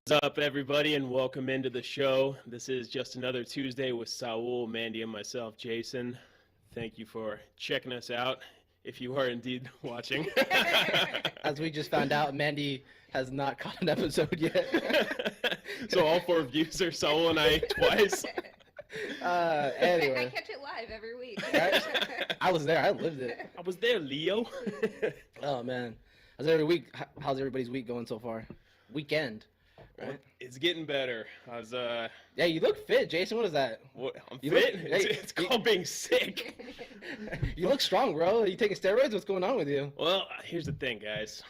What's up, everybody, and welcome into the show. This is just another Tuesday with Saul, Mandy, and myself, Jason. Thank you for checking us out, if you are indeed watching. As we just found out, Mandy has not caught an episode yet. So all 4 views are Saul and I twice. Anyway. I catch it live every week. Right? I was there. I lived it. I was there, Leo. Oh, man. How's everybody's week going so far? Weekend. Right? It's getting better. Yeah, you look fit, Jason. What is that? I'm You fit? look- hey, It's called being sick. You look strong, bro. Are you taking steroids? What's going on with you? Well, here's the thing, guys.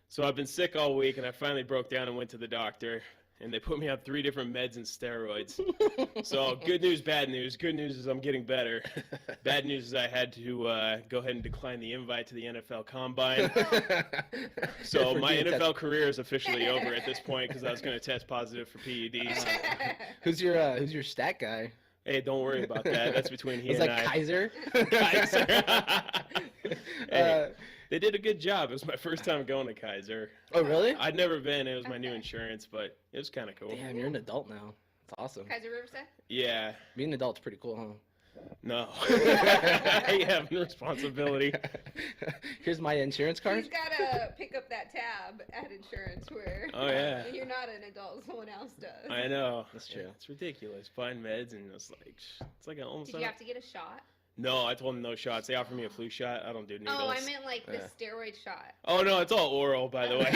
So I've been sick all week, and I finally broke down and went to the doctor, and they put me on 3 different meds and steroids. So good news, bad news. Good news is I'm getting better. Bad news is I had to go ahead and decline the invite to the NFL Combine. So For my doing NFL career is officially over at this point because I was going to test positive for PEDs. Who's your stat guy? Hey, don't worry about that. That's between he It's and like I. Kaiser. Kaiser. Hey, they did a good job. It was my first time going to Kaiser. Oh, really? I'd never been. It was my new insurance, but it was kind of cool. Damn, you're an adult now. It's awesome. Kaiser Riverside? Yeah. Being an adult's pretty cool, huh? No. I hate having responsibility. Here's my insurance card. He's got to pick up that tab at insurance where Oh, yeah. you're not an adult, someone else does. I know. That's true. It's ridiculous. Buying meds and it's like almost. Did you have to get a shot? No, I told them no shots. They offered me a flu shot. I don't do needles. Oh, I meant like the Yeah. steroid shot. Oh no, it's all oral, by the way.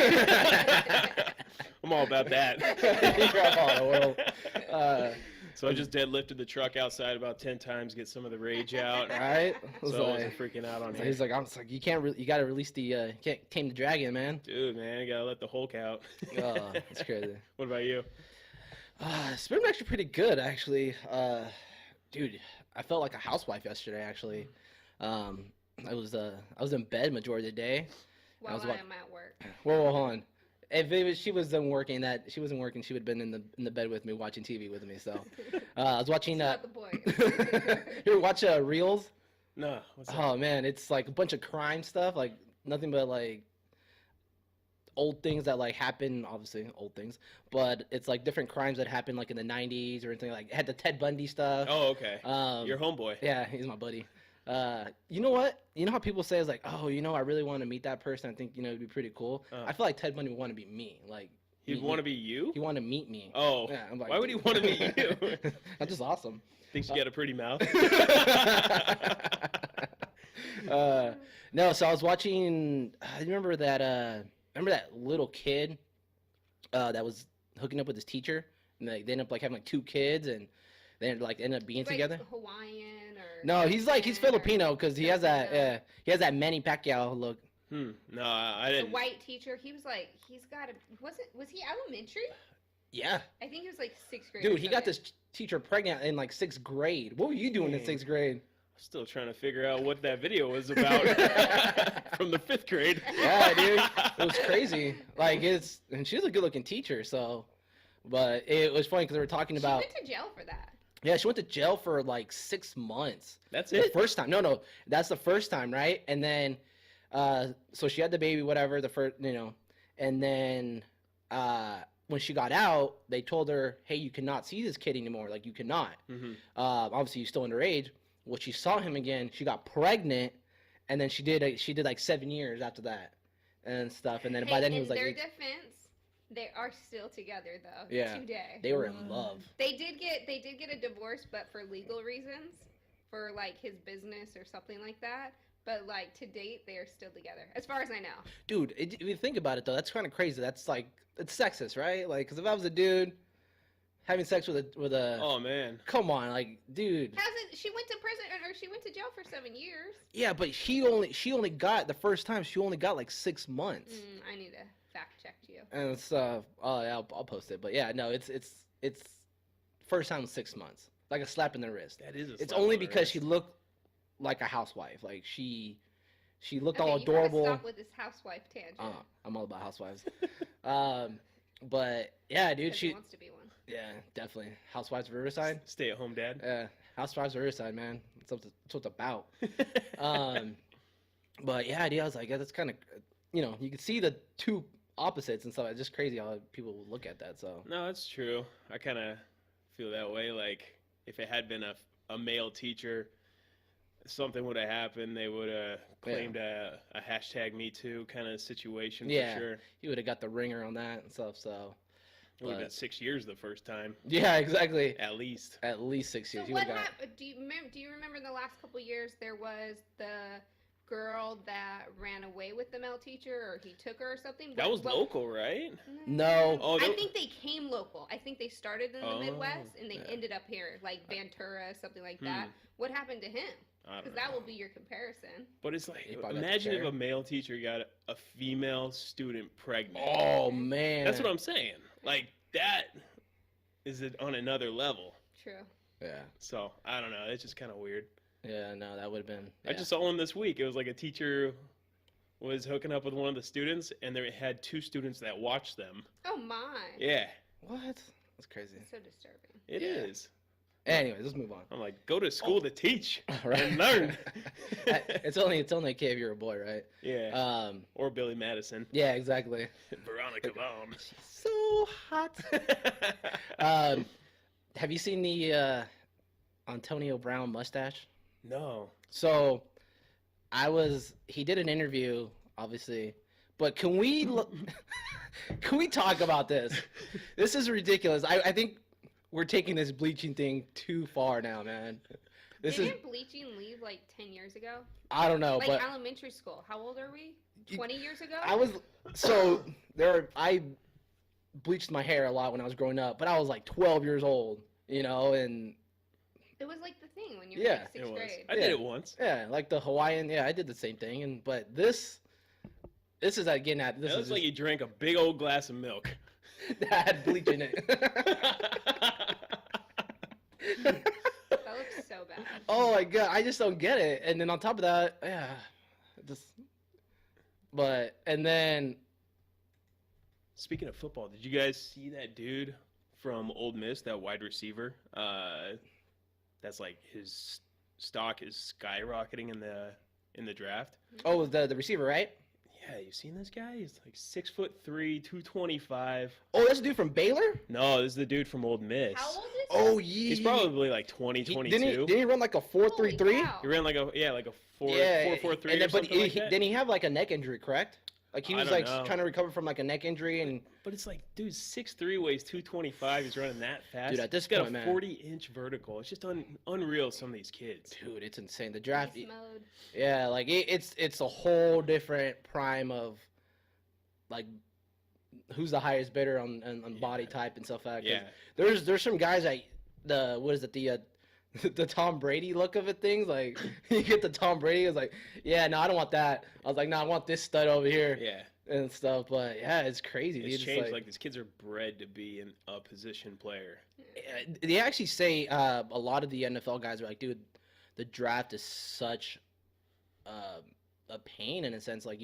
I'm all about that. You're all oral. So I just deadlifted the truck outside about 10 times, get some of the rage out. Right? So I wasn't freaking out on So it. he's like, you gotta release the, you can't tame the dragon, man. Dude, man, you gotta let the Hulk out. Oh, that's crazy. What about you? It's been actually pretty good, actually. Dude, I felt like a housewife yesterday, actually. I was in bed majority of the day. While was I what- am at work. Whoa, hold on. If she wasn't working, she would have been in the bed with me watching TV with me. So I was watching. That's not the point. You ever watch Reels? No. What's that? Oh man, it's like a bunch of crime stuff, like nothing but like old things that like happen, obviously old things, but it's like different crimes that happened like in the 90s or anything. Like it had the Ted Bundy stuff. Oh, okay. Your Um, homeboy. yeah, he's my buddy. You know what? You know how people say it's like, oh, I really want to meet that person. I think it'd be pretty cool. I feel like Ted Bundy would want to be me. Like He'd want to be you? he wanted to meet me. Oh. Yeah, I'm like, Why would he want to meet you? That's just awesome. Thinks you got a pretty mouth. No, so I was watching. I remember that little kid that was hooking up with his teacher, and they ended up like having like 2 kids, and they ended up being Like together. Hawaiian or No, he's Mexican Filipino because he has that Filipino. he has that Manny Pacquiao look. No, I The didn't. white teacher, he was like, was he elementary? Yeah, I think he was like 6th grade. dude, or he got something. this teacher pregnant in like 6th grade. What were you doing in Dang. 6th grade? Still trying to figure out what that video was about from the 5th grade. Yeah, dude, it was crazy. Like and she was a good-looking teacher, so. But it was funny because they were talking about. She went to jail for that. Yeah, she went to jail for like 6 months. That's The it. first time. No, that's the first time, right? And then, so she had the baby, whatever, the first, and then when she got out, they told her, hey, you cannot see this kid anymore. Like, you cannot. Mm-hmm. Obviously, you're still underage. Well, she saw him again. She got pregnant, and then she did like 7 years after that and stuff. And then by then he was like, in their defense, they are still together though. Yeah. Today. they were in love. They did get a divorce, but for legal reasons, for like his business or something like that. But like to date, they are still together, as far as I know. Dude, if you think about it though, that's kind of crazy. That's like, it's sexist, right? Like, because if I was a dude having sex with a Oh man. come on, like, dude. She went to prison or she went to jail for 7 years. Yeah, but she only got the first time. She only got like 6 months. I need to fact check you. And it's oh yeah, I'll post it. But yeah, no, it's first time in 6 months, like a slap in the wrist. That is a It's slap only on the because wrist. she looked like a housewife. Like she She looked Okay, all you gotta adorable. stop with this housewife tangent. I'm all about housewives. But yeah, dude, 'Cause she he wants to be one. yeah, definitely Housewives of Riverside. Stay at home dad. Yeah, Housewives of Riverside, man. That's what it's about. But yeah, dude, I was like, yeah, that's kind of, you can see the two opposites and stuff. It's just crazy how people would look at that. So No, it's true. I kind of feel that way. Like, if it had been a male teacher, something would have happened. They would have claimed a hashtag Me Too kind of situation Yeah. for sure. he would have got the ringer on that and stuff. So It would have been But- 6 years the first time, yeah, exactly. at least. At least 6 So years. He what would've got- happened? Do you remember the last couple years there was the girl that ran away with the male teacher, or he took her or something? That was local, right? No. Oh, I they- think they came local. I think they started in the Oh, Midwest and they yeah. ended up here, like Ventura, something like that. What happened to him? I don't Because know. that will be your comparison. But it's like, He probably got the imagine if chair. a male teacher got a female student pregnant. Oh man. That's what I'm saying. Like, that is it on another level. True. Yeah. So, I don't know. It's just kind of weird. Yeah. No, that would have been. I just saw one this week. It was like a teacher was hooking up with one of the students, and they had 2 students that watched them. Oh my. Yeah, What? That's crazy. It's so disturbing. it Yeah. is. Anyways, let's move on. I'm like, go to school to teach Right. and learn. it's only okay if you're a boy, right? Yeah. Or Billy Madison. Yeah, exactly. Veronica Vaughn. So hot. Have you seen the Antonio Brown mustache? No. So, he did an interview, obviously, but can we can we talk about this? This is ridiculous. I think we're taking this bleaching thing too far now, man. This is Didn't bleaching leave like 10 years ago? I don't know, Like but elementary school. How old are we? 20 years ago? I bleached my hair a lot when I was growing up, but I was like 12 years old, and It was like the thing when you were Yeah. like It 6th was. grade. I Yeah. did it once. yeah, like the Hawaiian, yeah, I did the same thing, but this is again at this It looks is like you drank a big old glass of milk. that had bleach in it. That looks so bad. Oh my god, I just don't get it. And then on top of that, yeah, and then Speaking of football, did you guys see that dude from Ole Miss, that wide receiver? That's like his stock is skyrocketing in the draft. oh, the receiver, right? Yeah, you seen this guy? He's like 6'3", 225. Oh, that's the dude from Baylor. No, this is the dude from Ole Miss. How old is he? Oh yeah, He's probably like 20, 22. Didn't he run like a 4.33? Holy cow. He ran like a 4.43 and then, or something like that. didn't he have like a neck injury, correct? Like he I was don't like know. trying to recover from like a neck injury, and But it's like, dude, 6'3", weighs 225. He's running that fast. Dude, at this He's got point, a man. 40-inch vertical. It's just unreal, some of these kids. dude, it's insane. The draft, Beast mode. yeah, like it's a whole different prime of like who's the highest bidder on body Yeah. type and stuff like that. 'Cause Yeah. There's some guys that the Tom Brady look of it things like you get the Tom Brady, it's like yeah, no, I don't want that. I was like, no, I want this stud over here Yeah. and stuff. But yeah, it's crazy, dude. It's It's changed. Like, these kids are bred to be a position player. they actually say a lot of the NFL guys are like, dude, the draft is such a pain in a sense. Like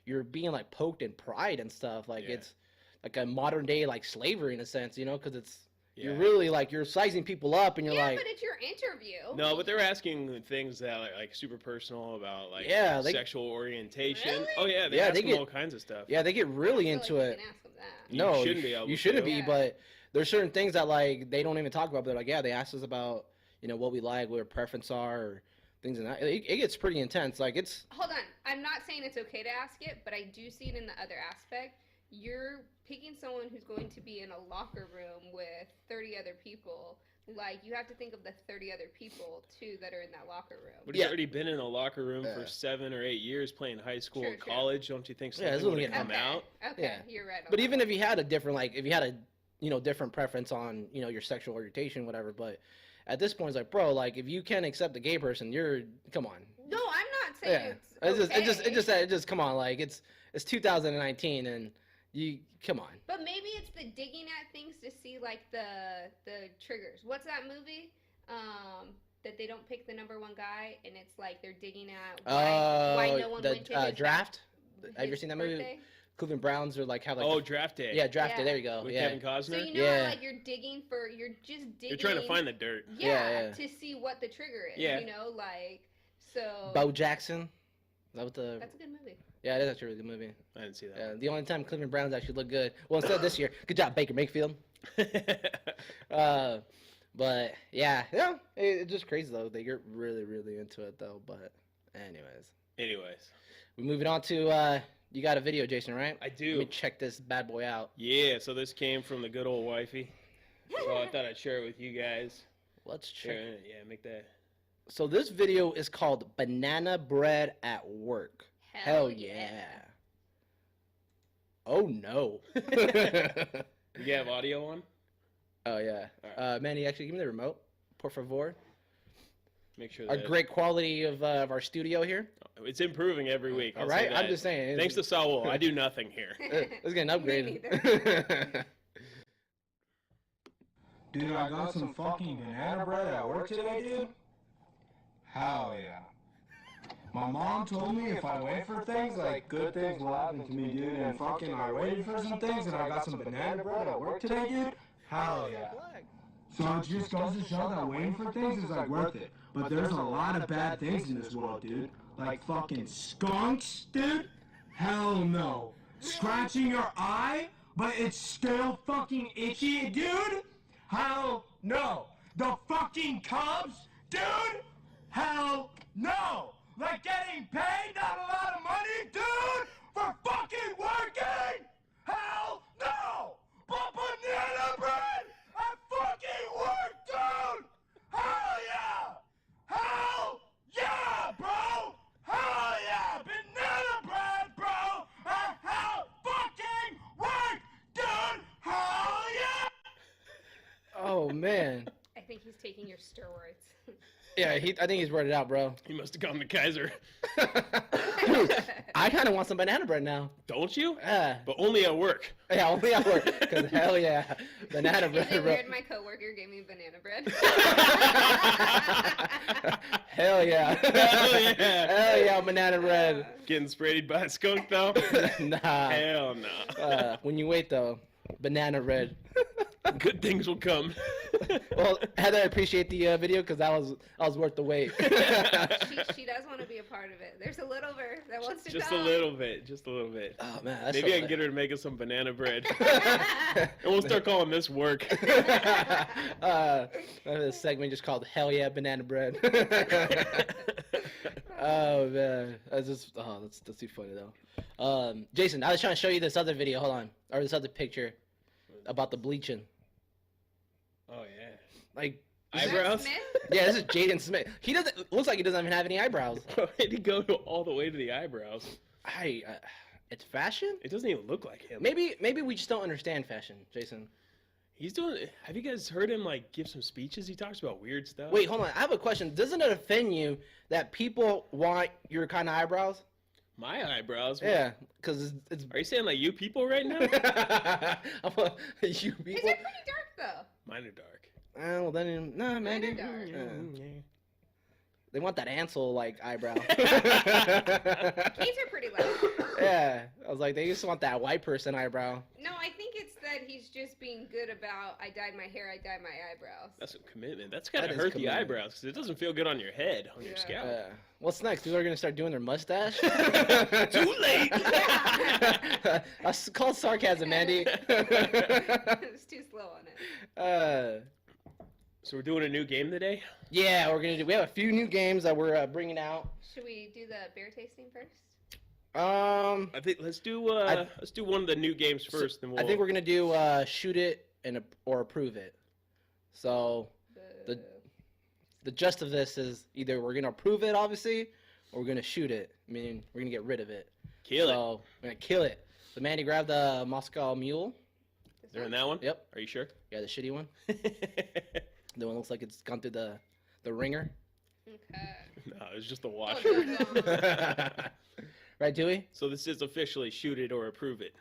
you're being like poked in pride and stuff. Like Yeah. it's like a modern day like slavery in a sense, because it's you're Yeah. really like you're sizing people up and you're Yeah, like, but it's your interview. No, but they're asking things that are like super personal about like Yeah, they- sexual orientation. Really? Oh yeah, they Yeah, ask they them get- all kinds of stuff. yeah, they get really I into feel like it. You can ask them that. You No, shouldn't be able you to. shouldn't be, Yeah. but there's certain things that like they don't even talk about. They're like, yeah, they asked us about what we like, what our preference are, or things in that. It gets pretty intense. Like it's Hold on. I'm not saying it's okay to ask it, but I do see it in the other aspect. You're picking someone who's going to be in a locker room with 30 other people. Like, you have to think of the 30 other people, too, that are in that locker room. But he's Yeah. already been in a locker room Yeah. for 7 or 8 years playing high school True, and true. college. Don't you think Yeah, something this would is have gonna come Okay. out? Okay, Yeah. you're right. on But that. even if you had a different if you had a different preference on your sexual orientation, whatever. But at this point, it's like, bro, like if you can't accept a gay person, come on. No, I'm not saying Yeah, it's okay. it just come on, like it's 2019 and you come on. But maybe it's the digging at things to see like the triggers. What's that movie? that they don't pick the number one guy, and it's like they're digging at why no one went to his draft. Have you ever his seen that movie? birthday. Cleveland Browns are like have like Oh, Draft Day. yeah, draft day. Yeah. There you go. With Yeah. Kevin Costner. So you know, Yeah. like you're just digging. You're trying to find the dirt. Yeah, Yeah. to see what the trigger is. Yeah. You know, like so. Bo Jackson. Is that what the? That's a good movie. Yeah, it is actually a really good movie. I didn't see Yeah, the only time Cleveland Browns actually look good. Well, instead of this year, good job Baker Mayfield. that. But yeah, it's just crazy though. They get really, really into it though. But anyways, we moving on to you got a video, Jason, right? I Let do. me check this bad boy out. Yeah, so this came from the good old wifey. So I thought I'd share it with you guys. Let's check. Yeah, make that. So this video is called "Banana Bread at Work." Hell yeah. Oh no. You have audio on? Oh yeah. All Manny, actually, give me the remote, por favor. Make sure Our that great quality of our studio here. it's improving every week. All I'll right, say I'm that. just saying. Thanks to Saul, I do nothing here. Let's get an upgrade. neither. Dude, I got some fucking banana bread at work today, dude. Hell yeah. My mom told me if I wait for things, like, good things will happen to me, dude. And fucking I waited for some things and I got some banana bread at work today, dude. Hell yeah. So it just goes to show that waiting for things is, like, worth it. But there's a lot of bad things in this world, dude. Like fucking skunks, dude. Hell no. Scratching your eye, but it's still fucking itchy, dude. Hell no. The fucking Cubs, dude. Hell no. Like getting paid not a lot of money, dude, for fucking working. Hell no. But banana bread at fucking work, dude. Hell yeah. Hell yeah, bro. Hell yeah. Banana bread, bro. At hell fucking work, dude. Hell yeah. Oh man. I think he's taking your steroids. Yeah, I think he's wrote it out, bro. He must have gone to Kaiser. Dude, I kind of want some banana bread now. Don't you? Yeah, But only at work. yeah, only at work. Cause hell yeah, banana Is bread. it bro. weird my coworker gave me banana bread? Hell yeah. Hell yeah. Hell yeah, banana bread. Getting sprayed by a skunk though? Nah. Hell no. When you wait though, banana bread. Good things will come. Well, Heather, I appreciate the video because that was worth the wait. she does want to be a part of it. There's a little verse that wants to Just a come. little bit. Just a little bit. Oh man, that's Maybe so I can get her to make us some banana bread. And we'll start calling this work. This segment just called "Hell Yeah, Banana Bread." Oh man, that's too funny though. Jason, I was trying to show you this other video. Hold on, or this other picture about the bleaching. Oh yeah. Like, Is that Eyebrows? Smith? yeah, this is Jaden Smith. He doesn't. Looks like he doesn't even have any eyebrows. Why did he go all the way to the eyebrows? It's fashion. It doesn't even look like him. Maybe we just don't understand fashion, Jason. He's doing. Have you guys heard him like give some speeches? He talks about weird stuff. Wait, hold on. I have a question. Doesn't it offend you that people want your kind of eyebrows? My eyebrows. Yeah, because it's. Are you saying like you people right now? You Is people. it pretty dark though? Mine are dark. Well, then, nah, man. Mine are dude. dark. Yeah. They want that Ansel like eyebrow. Kate's are pretty loud. Yeah, I was like, they just want that white person eyebrow. No, I think it's that he's just being good about. I dyed my hair. I dyed my eyebrows. That's a commitment. That's gotta That is hurt the commitment. eyebrows because it doesn't feel good on your head, on your Yeah. scalp. What's next? People are gonna start doing their mustache. Too late. That's called sarcasm, Andy. It's too slow on it. So we're doing a new game today. Yeah, we're gonna do. We have a few new games that we're bringing out. Should we do the beer tasting first? I think let's do one of the new games first, then we'll. I think we're gonna do shoot it or approve it. So The the gist of this is either we're gonna approve it, obviously, or we're gonna shoot it. Meaning we're gonna get rid of it. kill it. So we're gonna kill it. So Mandy, grab the Moscow Mule. They're in that one. Yep. Are you sure? Yeah, the shitty one. The one looks like it's gone through the ringer. Okay. No, it's just a wash. Oh, Right, Dewey? So this is officially shoot it or approve it.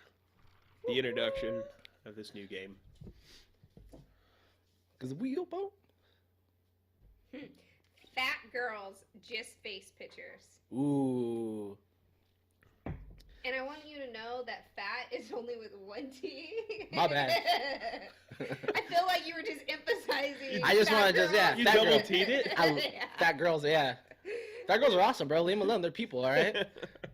The introduction of this new game. Cause wheelboat. fat girls just face pictures. Ooh. And I want you to know that fat is only with one T. My bad. I feel like you were just emphasizing. I just fat wanna just- yeah, girls. You fat double girl. T'd it? Yeah. Fat girls, yeah. Fat girls are awesome, bro. Leave them alone. They're people, all right?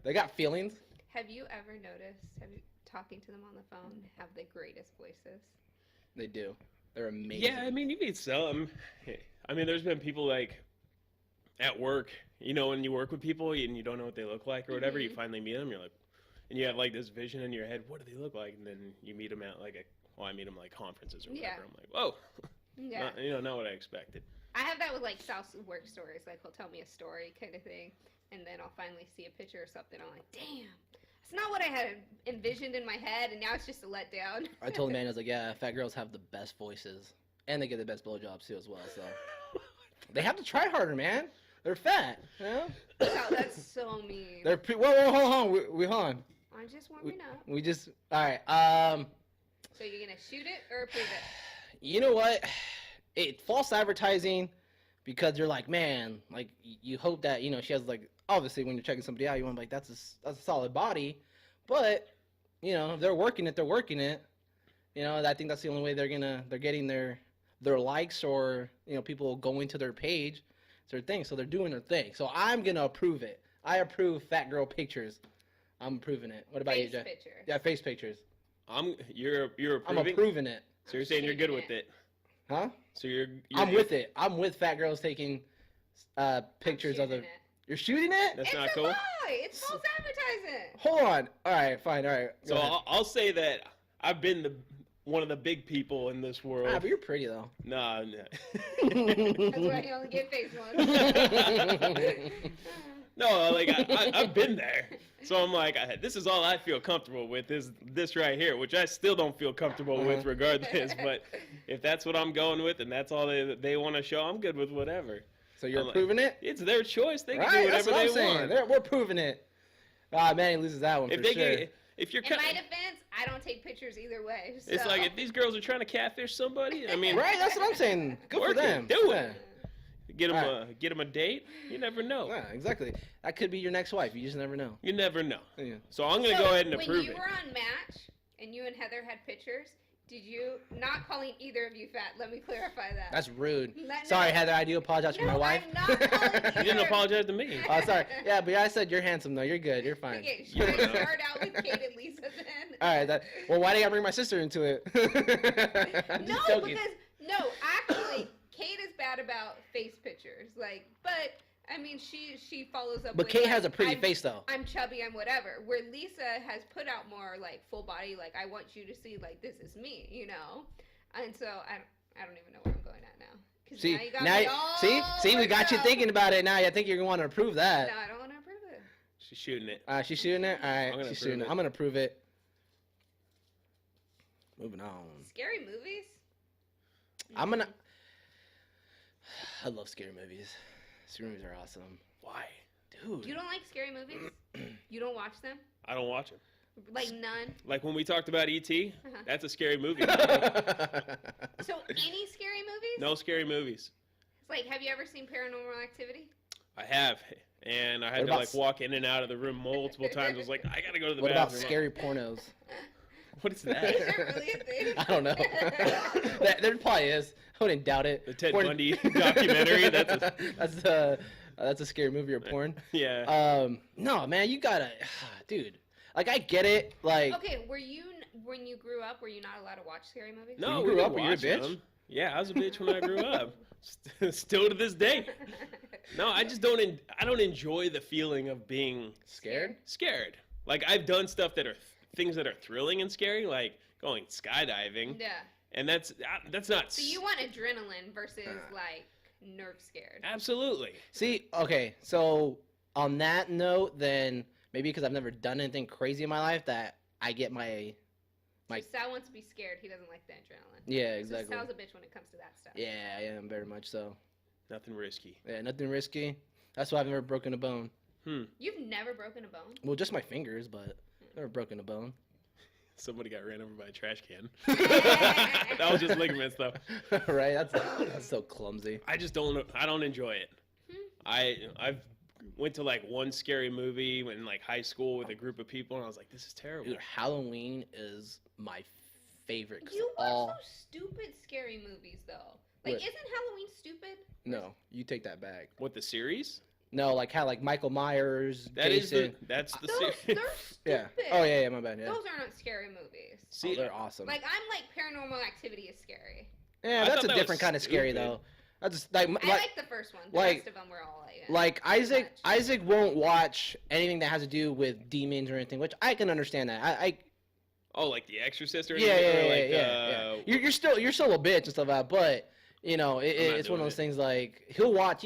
They got feelings. Have you ever noticed? Have you talking to them on the phone have the greatest voices? They do. They're amazing. Yeah, I mean, you meet some. I mean, there's been people like at work, you know, when you work with people and you don't know what they look like or whatever, you Mhm. finally meet them, you're like, and you have like this vision in your head, what do they look like? And then you meet them at like I meet them like conferences or whatever. Yeah. I'm like, whoa, Yeah. not what I expected. I have that with like South's work stories. Like he'll tell me a story kind of thing, and then I'll finally see a picture or something. I'm like, damn, that's not what I had envisioned in my head, and now it's just a letdown. I told the man, I was like, yeah, fat girls have the best voices. And they get the best blowjobs, too, as well, so. They have to try harder, man. They're fat, you know? Wow, that's so mean. They're whoa, hold on. Hold on. I'm just warming up. We just, all right. So you're gonna shoot it or approve it? You know what? It false advertising because you're like, man, like you hope that you know she has like obviously when you're checking somebody out, you want like that's a solid body, but you know if they're working it, they're working it. You know, I think that's the only way they're getting their likes or you know people going to their page, it's their thing. So they're doing their thing. So I'm gonna approve it. I approve fat girl pictures. I'm approving it. What about Face you, Jay? picture. Yeah, face pictures. You're approving? I'm approving it. So you're saying you're good with it? Huh? So you're I'm with it. I'm with fat girls taking pictures I'm of the. shooting it. You're shooting it? That's It's not a cool. lie. It's false advertising. Hold on. All right, fine. All right. So Go ahead. I'll say that I've been one of the big people in this world. Ah, but you're pretty though. Nah. That's why you only get face ones. No, like I've been there. So I'm like, this is all I feel comfortable with is this right here, which I still don't feel comfortable with regardless. But if that's what I'm going with and that's all they want to show, I'm good with whatever. So you're I'm like, approving it? It's their choice. They can Right, do that's whatever what I'm they saying. want. We're proving it. Ah, man, he loses that one If for they sure. if you're In my defense, I don't take pictures either way. So. it's like if these girls are trying to catfish somebody, I mean, Right, that's what I'm saying. Good for Work it, them. do it. Yeah. get them Alright. get them a date. You never know. Yeah, exactly. That could be your next wife. You just never know. You never know. Yeah. So I'm gonna So, go ahead and when approve you it. were on Match and you and Heather had pictures, did you not calling either of you fat? Let me clarify that. That's rude. No, Sorry, Heather. I do apologize for no, my wife. I'm not calling You didn't either. apologize to me. Oh, sorry. Yeah, but I said you're handsome though. You're good. You're fine. Okay, should You I don't know. start out with Kate and Lisa then? All right. Well, why did I bring my sister into it? I'm No, just joking. because actually, Kate is bad about face pictures. Like, but I mean, she follows up. But with, Kate like, has a pretty I'm- face though. I'm chubby, I'm whatever. Where Lisa has put out more like full body, like I want you to see like this is me, you know. And so I don't even know where I'm going at now. 'Cause See, now you got now me you- all see, we worked got you up. thinking about it now. I think you're gonna want to approve that. No, I don't want to approve it. She's shooting it. She's shooting it. All I'm right, gonna she's approve shooting it. it. I'm gonna prove it. Moving on. Scary movies. I'm gonna. I love scary movies. Scary movies are awesome, Why? You dude. don't like scary movies? You don't watch them? I don't watch them. Like none? Like when we talked about E.T., Uh-huh. that's a scary movie. So any scary movies? No scary movies. It's like, have you ever seen Paranormal Activity? I have. And I had What to about like walk in and out of the room multiple times. I was like, I gotta go to the What about bathroom. scary pornos? What is Is that? there really a thing? I don't know. There probably is. I wouldn't doubt it. The Ted Porn- Bundy documentary? That's a scary movie or porn. Yeah. No, man, you gotta, dude. Like I get it. Like Okay, were you when you grew up? Were you not allowed to watch scary movies? No, you we grew didn't up, were you a watch bitch? them. Yeah, I was a bitch when I grew up. Still to this day. No, I just don't. I don't enjoy the feeling of being scared. scared. Like I've done stuff that are things that are thrilling and scary, like going skydiving, Yeah. and that's not. So you want adrenaline versus like nerve scared. Absolutely. See, okay, so on that note, then maybe because I've never done anything crazy in my life, that I get my So Sal wants to be scared. He doesn't like the adrenaline. yeah, So exactly. Sal's a bitch when it comes to that stuff. Yeah, I am very much so. Nothing risky. Yeah, nothing risky. That's why I've never broken a bone. You've never broken a bone? Well, just my fingers, but never broken a bone. Somebody got ran over by a trash can. That was just ligaments, though. Right? That's so clumsy. I just don't. I don't enjoy it. I've went to like one scary movie in like high school with a group of people, and I was like, this is terrible. Dude, Halloween is my favorite. 'Cause You watch all those stupid scary movies though. Like, What? isn't Halloween stupid? no, you take that back. What, the series? No, like how like Michael Myers, That is Jason. that's the Those, series. they're stupid. Yeah. Oh yeah, my bad. Yeah. Those are not scary movies. See, Oh, they're awesome. Like, I'm like Paranormal Activity is scary. Yeah, I that's thought a that different was kind of scary stupid. though. I just like I like like the first one. The like- rest of them were all like. like Isaac. much. Isaac won't watch anything that has to do with demons or anything, which I can understand that. I oh, like The Exorcist or yeah, anything? yeah, Or yeah, like, yeah, yeah. You're still a bitch and stuff like that, but you know, I'm not it's one doing of those it. things like he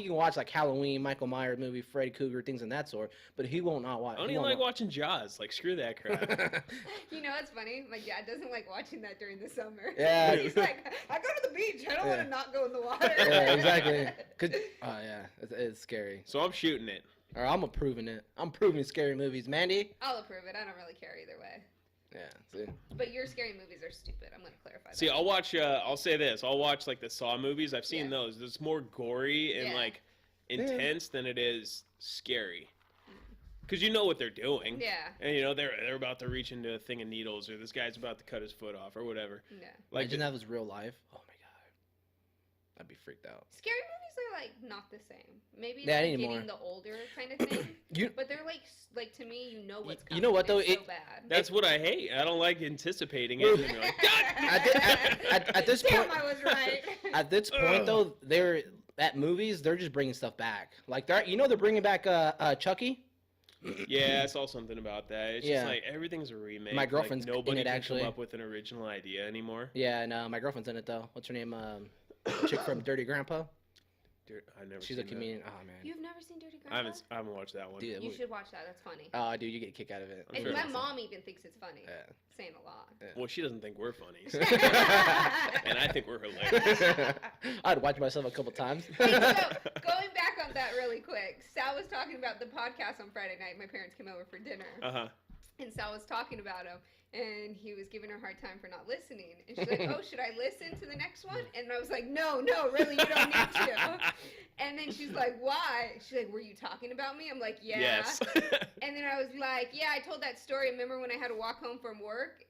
can watch like Halloween, Michael Myers movie, Freddy Krueger, things of that sort, but he won't not watch. I don't he even won't like watching Jaws. Like, screw that crap. You know, it's funny. My dad doesn't like watching that during the summer. Yeah. He's like, I go to the beach. I don't Yeah. want to not go in the water. Yeah, exactly. Oh yeah, it's scary. So I'm shooting it. Or I'm approving it. I'm proving scary movies. Mandy? I'll approve it. I don't really care either way. Yeah, see? But your scary movies are stupid. I'm gonna clarify. See, that. I'll watch. I'll say this. I'll watch like the Saw movies. I've seen Yeah. those. It's more gory and Yeah. like intense than it is scary. Because you know what they're doing. Yeah. And you know they're about to reach into a thing of needles, or this guy's about to cut his foot off, or whatever. Yeah. Like Imagine that was real life. Oh my god. I'd be freaked out. Scary movies are like not the same. Maybe Yeah, like anymore. getting the older kind of thing. You But they're like to me, you know what's You coming. know what, though? It's so It- bad. that's what I hate. I don't like anticipating it. And you're like, at this Damn, point- I was right. At this point though, they're at movies, they're just bringing stuff back. Like they're bringing back Chucky. yeah, I saw something about that. It's Yeah. just like everything's a remake. My girlfriend's like, nobody in it, can actually. come up with an original idea anymore. Yeah, and my girlfriend's in it though. What's her name? Chick from Dirty Grandpa. Dude, I've never She's seen a comedian. Oh man. You've never seen Dirty That. Grandpa? I haven't watched that one. Dude, You should watch that. That's funny. dude, you get a kick out of it. I'm And sure my it's mom even thinks it's funny. Yeah. Saying a lot. Well, she doesn't think we're funny, so- and I think we're hilarious. I'd watch myself a couple times. Hey, so going back on that really quick, Sal was talking about the podcast on Friday night. My parents came over for dinner, Uh huh. and Sal was talking about him, and he was giving her a hard time for not listening. And she's like, "Oh, should I listen to the next one?" And I was like, "No, really, you don't need to." And then she's like, "Why?" She's like, "Were you talking about me?" I'm like, "Yeah." Yes. And then I was like, "Yeah, I told that story. Remember when I had to walk home from work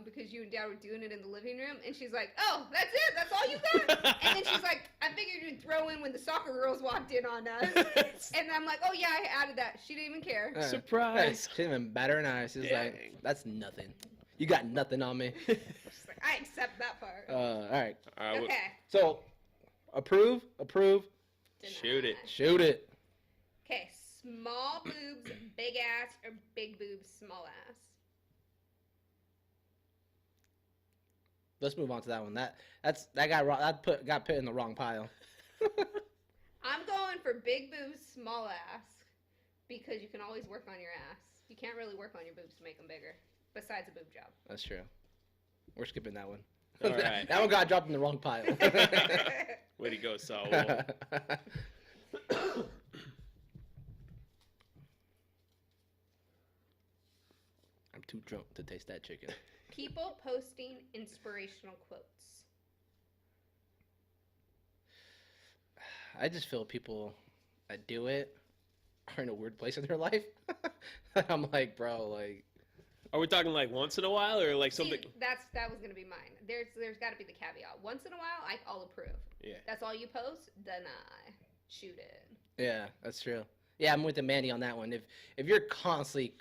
because you and Dad were doing it in the living room?" And she's like, "Oh, that's it? That's all you got?" And then she's like, "I figured you'd throw in when the soccer girls walked in on us." And I'm like, "Oh yeah, I added that." She didn't even care. Yeah. Surprise. She even better than I. She's Dang. like, that's nothing. You got nothing on me. She's like, "I accept that part." All right. All right, Okay. So, approve. Deny. Shoot it. Shoot it. Okay, small boobs, big ass, or big boobs, small ass. Let's move on to that one. That got put in the wrong pile. I'm going for big boobs, small ass, because you can always work on your ass. You can't really work on your boobs to make them bigger, besides a boob job. That's true. We're skipping that one. All right. That one got dropped in the wrong pile. Way to go, Saul. I'm too drunk to taste that chicken. People posting inspirational quotes. I just feel people that do it are in a weird place in their life. I'm like, bro, like, Are we talking like once in a while, or like something? See, that was gonna be mine. There's got to be the caveat. Once in a while, I'll approve. Yeah. That's all you post. Deny. Shoot it. yeah, that's true. Yeah, I'm with the Mandy on that one. If you're constantly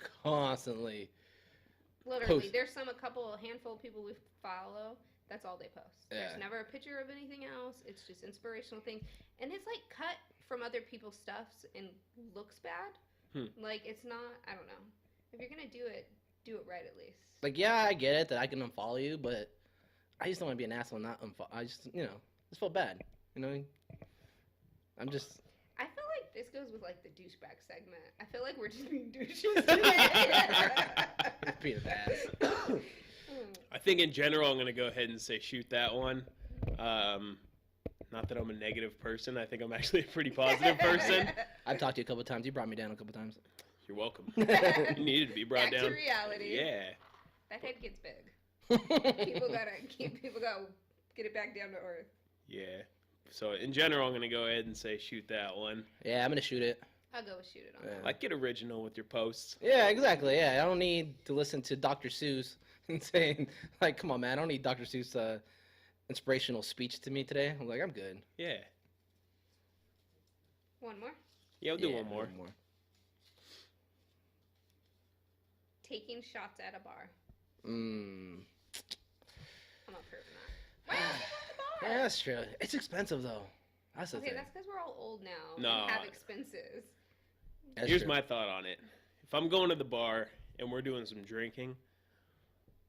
Literally, Post. there's a handful of people we follow. That's all they post. Yeah. There's never a picture of anything else. It's just inspirational things, and it's like cut from other people's stuffs and looks bad. Like it's not. I don't know. If you're gonna do it right at least. like, yeah, I get it that I can unfollow you, but I just don't want to be an asshole. And not unfollow. I just just feel bad. I'm just. I feel like this goes with like the douchebag segment. I feel like we're just being douches today. being an ass. I think in general, I'm gonna go ahead and say shoot that one. Not that I'm a negative person. I think I'm actually a pretty positive person. I've talked to you a couple times. You brought me down a couple times. You're welcome. You needed to be brought Back down. to reality. Yeah. That head gets big. People gotta get it back down to earth. Yeah. So in general, I'm gonna go ahead and say shoot that one. Yeah, I'm gonna shoot it. I'll go with shoot it on Yeah. that. Like, get original with your posts. Yeah, exactly. Yeah, I don't need to listen to Dr. Seuss and saying like, "Come on, man, I don't need Dr. Seuss inspirational speech to me today." I'm like, I'm good. Yeah. One more. Yeah, we'll do Yeah, one more. Taking shots at a bar. Mm. I'm not approving that. Why not at the bar? Yeah, that's true. It's expensive though. That's the Okay, thing. that's because we're all old now No. and have expenses. That's Here's true. my thought on it. If I'm going to the bar and we're doing some drinking,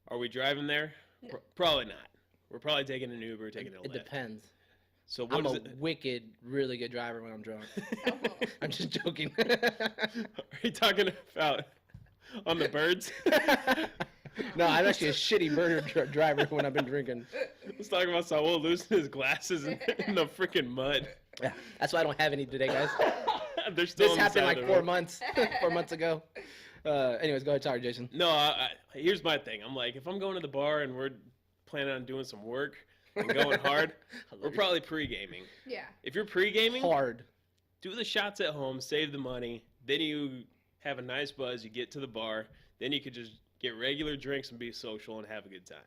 are we driving there? No. Probably not. We're probably taking an Uber, taking a It Lyft. depends. So what I'm is a it? wicked, really good driver when I'm drunk. Oh. I'm just joking. Are you talking about on the birds? No, I'm actually a shitty driver when I've been drinking. Let's talk about Saul losing his glasses in the freaking mud. Yeah, that's why I don't have any today, guys. They're still This on the happened side like of the 4 road. months, 4 months ago. Anyways, go ahead, sorry, Jason. No, here's my thing. I'm like, if I'm going to the bar and we're planning on doing some work and going hard, we're probably pre-gaming. Yeah. If you're pre-gaming, hard. do the shots at home, save the money. Then you have a nice buzz. You get to the bar. Then you could just get regular drinks and be social and have a good time.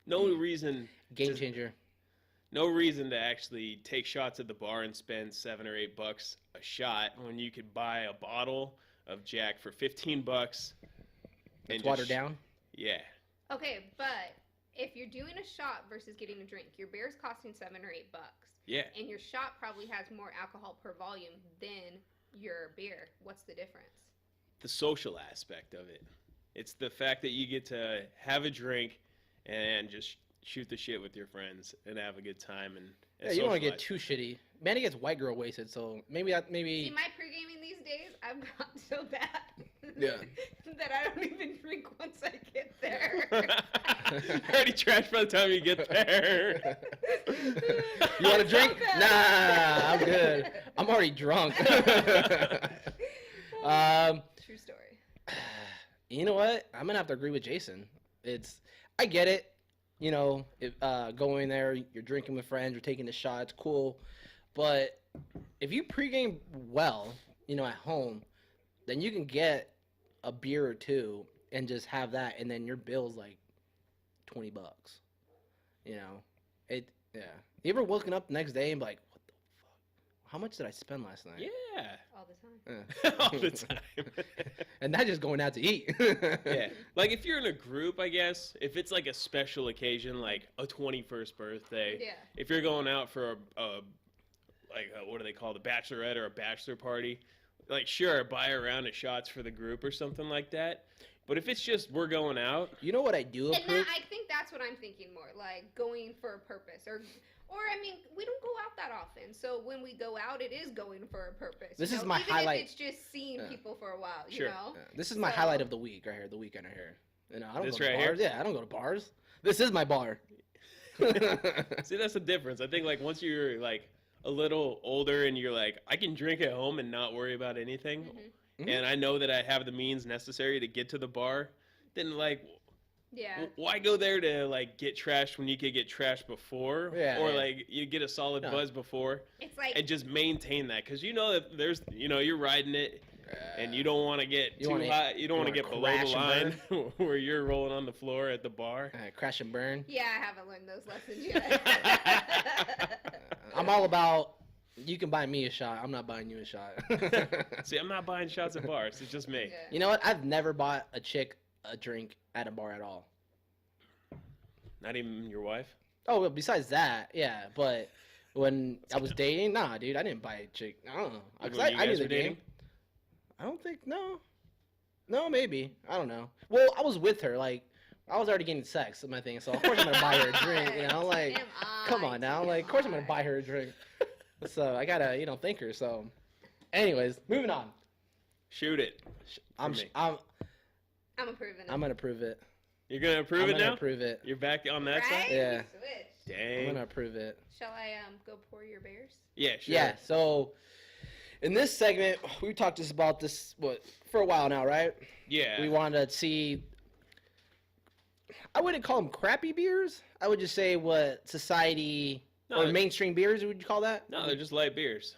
No reason, Game Just- changer. no reason to actually take shots at the bar and spend $7 or $8 a shot when you could buy a bottle of Jack for $15. It's just watered down. Yeah. Okay, but if you're doing a shot versus getting a drink, your beer's costing $7 or $8, Yeah. and your shot probably has more alcohol per volume than your beer. What's the difference? The social aspect of it. It's the fact that you get to have a drink and just shoot the shit with your friends and have a good time and Yeah, you don't want to get socialize. too shitty. Manny gets white girl wasted, so maybe See, maybe. my pre-gaming these days, I've gotten so bad Yeah. that I don't even drink once I get there. Already trashed by the time you get there. You want a I'm so drink? bad. Nah, I'm good. I'm already drunk. True story. You know what? I'm gonna have to agree with Jason. I get it. You know, going there, you're drinking with friends, you're taking the shot, it's cool. But if you pregame well, you know, at home, then you can get a beer or two and just have that, and then your bill's like $20. You know, yeah. You ever woken up the next day and be like, what the fuck? How much did I spend last night? All the time. Yeah. All the time. And not just going out to eat. Yeah. Like if you're in a group, I guess, if it's like a special occasion, like a 21st birthday, Yeah. if you're going out for what do they call it, a bachelorette or a bachelor party, like sure, buy a round of shots for the group or something like that. But if it's just we're going out, You know what I do And approve? I think that's what I'm thinking more, like going for a purpose, or I mean, we don't go out that often, so when we go out, it is going for a purpose. This you is know? my Even highlight. If it's just seeing Yeah. people for a while, you Sure. know. Yeah, this is my So- highlight of the week right here, the weekend right here. You know, I don't This go to right here? bars. Yeah, I don't go to bars. This is my bar. see, that's the difference. I think like once you're like a little older and you're like, I can drink at home and not worry about anything, Mhm. Mhm. and I know that I have the means necessary to get to the bar, then like Yeah. why go there to like get trashed when you could get trashed before, Yeah, or yeah. like you get a solid No. buzz before, It's like and just maintain that because you know that there's you're riding it and you don't want to get You too wanna- high, you don't you want to wanna get below the crash and line where you're rolling on the floor at the bar. Crash and burn. yeah, I haven't learned those lessons yet. I'm all about. You can buy me a shot. I'm not buying you a shot. See, I'm not buying shots at bars. It's just me. Yeah. You know what? I've never bought a chick a drink at a bar at all. Not even your wife. Oh, well, besides that, yeah. But when I was dating, nah, dude, I didn't buy a chick. I don't know. 'Cause When you I knew guys the were game. dating? I don't think no. No, maybe. I don't know. Well, I was with her. Like, I was already getting sex with my thing, so of course I'm gonna buy her a drink. You know, like, come on now. Like, of course I'm gonna buy her a drink. So I gotta, thank her. So, anyways, moving on. Shoot it. I'm me. I'm approving it. I'm gonna approve it. You're gonna approve I'm it gonna now. approve it. You're back on that right? side. Yeah. Switch. I'm Dang. gonna approve it. Shall I go pour your beers? Yeah. Sure. Yeah. So, in this segment, we talked about this for a while now, right? Yeah. We wanted to see. I wouldn't call them crappy beers. I would just say what society No, or they're- mainstream beers? Would you call that? no, they're just light beers.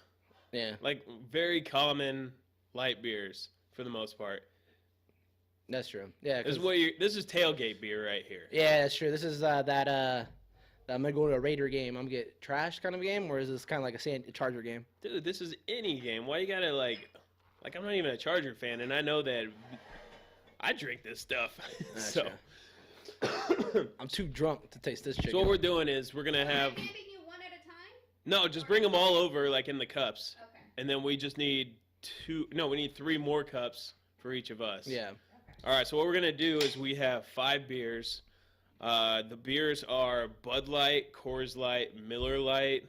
Yeah, Like very common light beers for the most part. that's true. Yeah, This is 'cause- this is tailgate beer right here. yeah, that's true. This is that I'm gonna go to a Raider game. I'm gonna get trashed kind of game, or is this kind of like a Charger game? Dude, this is any game. Why you gotta like I'm not even a Charger fan, and I know that I drink this stuff. That's so, I'm too drunk to taste this chicken. so what we're doing is we're gonna Am I have handing you one at a time? no, just bring them all over like in the cups, Okay. and then we just need we need 3 more cups for each of us. Yeah. All right, so what we're gonna do is we have 5 beers. The beers are Bud Light, Coors Light, Miller Light,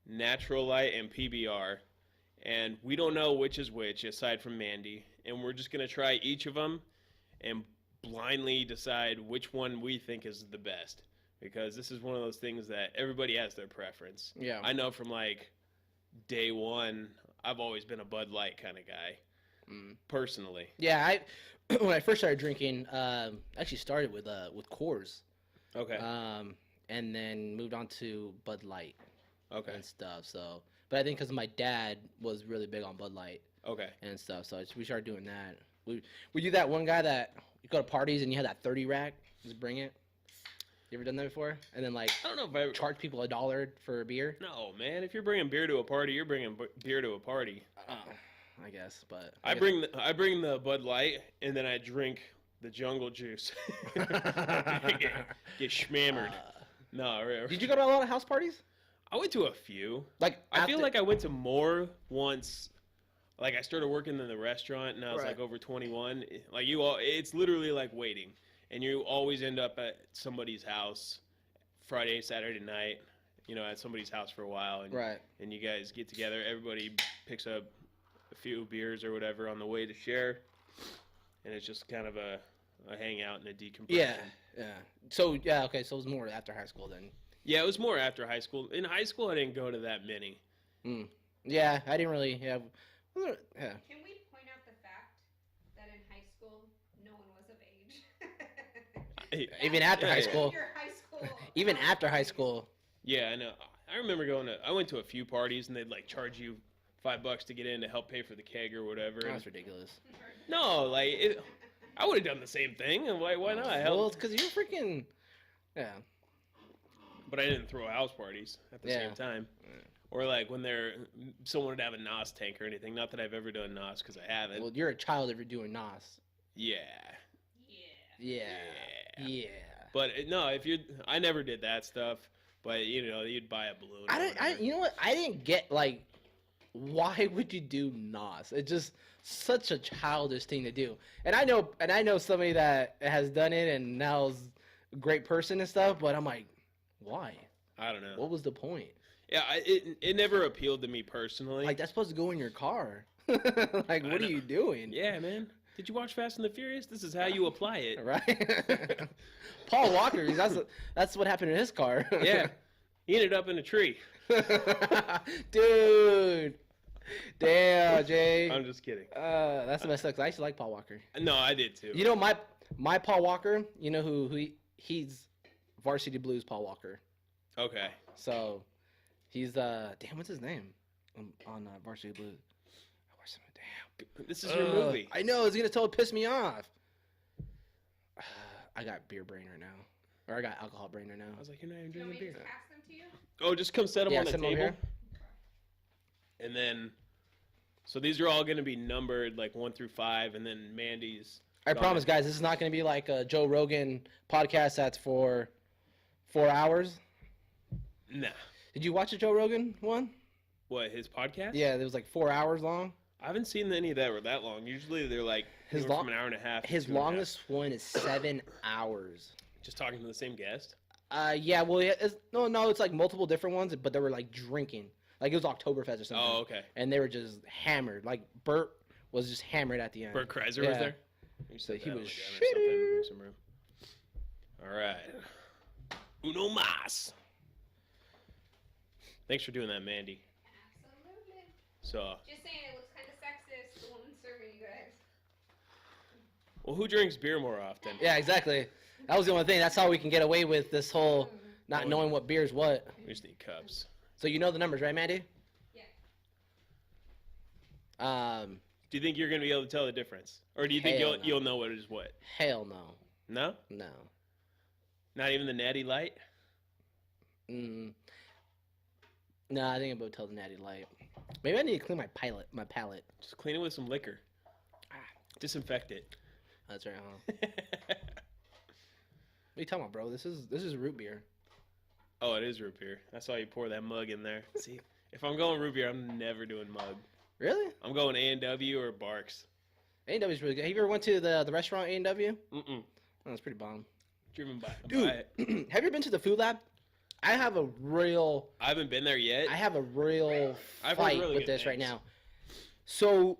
Natural Light, and PBR. And we don't know which is which aside from Mandy. And we're just gonna try each of them and blindly decide which one we think is the best. Because this is one of those things that everybody has their preference. Yeah. I know from like day one, I've always been a Bud Light kind of guy, personally. Yeah, I when I first started drinking, actually started with Coors, Okay. and then moved on to Bud Light Okay. and stuff. So, but I think because my dad was really big on Bud Light Okay. and stuff, so we started doing that. We do that one guy that you go to parties and you have that 30 rack, just bring it. You ever done that before? And then like I don't know if I ever. charge people $1 for a beer. No, man. If you're bringing beer to a party, you're bringing beer to a party. I guess, but I bring the Bud Light, and then I drink the Jungle Juice. get schmammered. No, Did you go to a lot of house parties? I went to a few. Like I feel after- like I went to more once. Like I started working in the restaurant, and I was Right. like over 21. Like it's literally like waiting, and you always end up at somebody's house, Friday, Saturday night. At somebody's house for a while, and right. and you guys get together. Everybody picks up a few beers or whatever on the way to share, and it's just kind of a hangout and a decompression. Yeah. So yeah, okay. So it was more after high school then. Yeah, it was more after high school. In high school, I didn't go to that many. Yeah, I didn't really. Yeah. Yeah. Can we point out the fact that in high school, no one was of age? Even after Yeah, high yeah. school. Your high school. Even after high school. Yeah, I know. I remember I went to a few parties, and they'd like charge you $5 to get in to help pay for the keg or whatever. and- That's ridiculous. no, like I would have done the same thing. And why not? Well, Hell, it's because you're freaking. Yeah. but I didn't throw house parties at the Yeah. same time. Or like when someone would have a NOS tank or anything. Not that I've ever done NOS because I haven't. Well, you're a child if you're doing NOS. Yeah. Yeah. Yeah. Yeah. But no, I never did that stuff. But you'd buy a balloon. or whatever. You know what? I didn't get like, why would you do NOS? It's just such a childish thing to do. And I know somebody that has done it and now is a great person and stuff. But I'm like, why? I don't know. What was the point? Yeah, it never appealed to me personally. Like that's supposed to go in your car. Like, what are you doing? Yeah, man. Did you watch Fast and the Furious? This is how you apply it. Right. Paul Walker. That's what happened in his car. Yeah. He ended up in a tree. Dude. Damn, Jay. I'm just kidding. That's the best sucks. I used to like Paul Walker. No, I did too. You know my Paul Walker. You know he's Varsity Blues Paul Walker. Okay. So he's damn, what's his name on Varsity Blues? I watched him. Damn. This is your movie. I know it's gonna totally piss me off. I got beer brain right now, or I got alcohol brain right now. I was like, you're not even Do you want drinking me to beer. pass them to you? Oh, just come set them Yeah, on the set 'em over table. here. And then, so these are all going to be numbered like 1 through 5, and then Mandy's. I Got promise, it. guys, this is not gonna be like a Joe Rogan podcast that's for 4 hours. Nah. Did you watch the Joe Rogan one? What, his podcast? Yeah, it was like 4 hours long. I haven't seen any that were that long. Usually they're like His anywhere long- from an hour and a half. to His 2.5. longest one is 7 hours. Just talking to the same guest. Yeah, well, it's like multiple different ones, but they were like drinking. Like it was Oktoberfest or something. Oh, okay. And they were just hammered. Like Bert was just hammered at the end. Bert Kreiser Yeah. was there. You So said he that was again or something. Make some room. All right. Uno mas. Thanks for doing that, Mandy. Absolutely. So, Just saying, it looks kind of sexist, the woman serving you guys. well, who drinks beer more often? Yeah, exactly. That was the only thing. That's how we can get away with this whole not Oh, knowing what beer is what. We just need cups. So you know the numbers, right, Mandy? Yeah. Do you think you're gonna be able to tell the difference, or do you think Hell no. you'll know what is what? Hell no. No, No. not even the Natty Light. Mm. No, I think I'm about to tell the Natty Light. Maybe I need to clean my palate. Just clean it with some liquor. Disinfect it. That's right, huh? What are you talking about, bro? This is root beer. Oh, it is root beer. That's why you pour that mug in there. See, if I'm going root beer, I'm never doing mug. Really? I'm going A&W or Barks. A&W's really good. Have you ever went to the restaurant A&W? Mm-mm. Oh, it's pretty bomb. Driven by Dude, by it. have you been to the Food Lab? I have a real I haven't been there yet. I've heard really fight good with this right things. now. So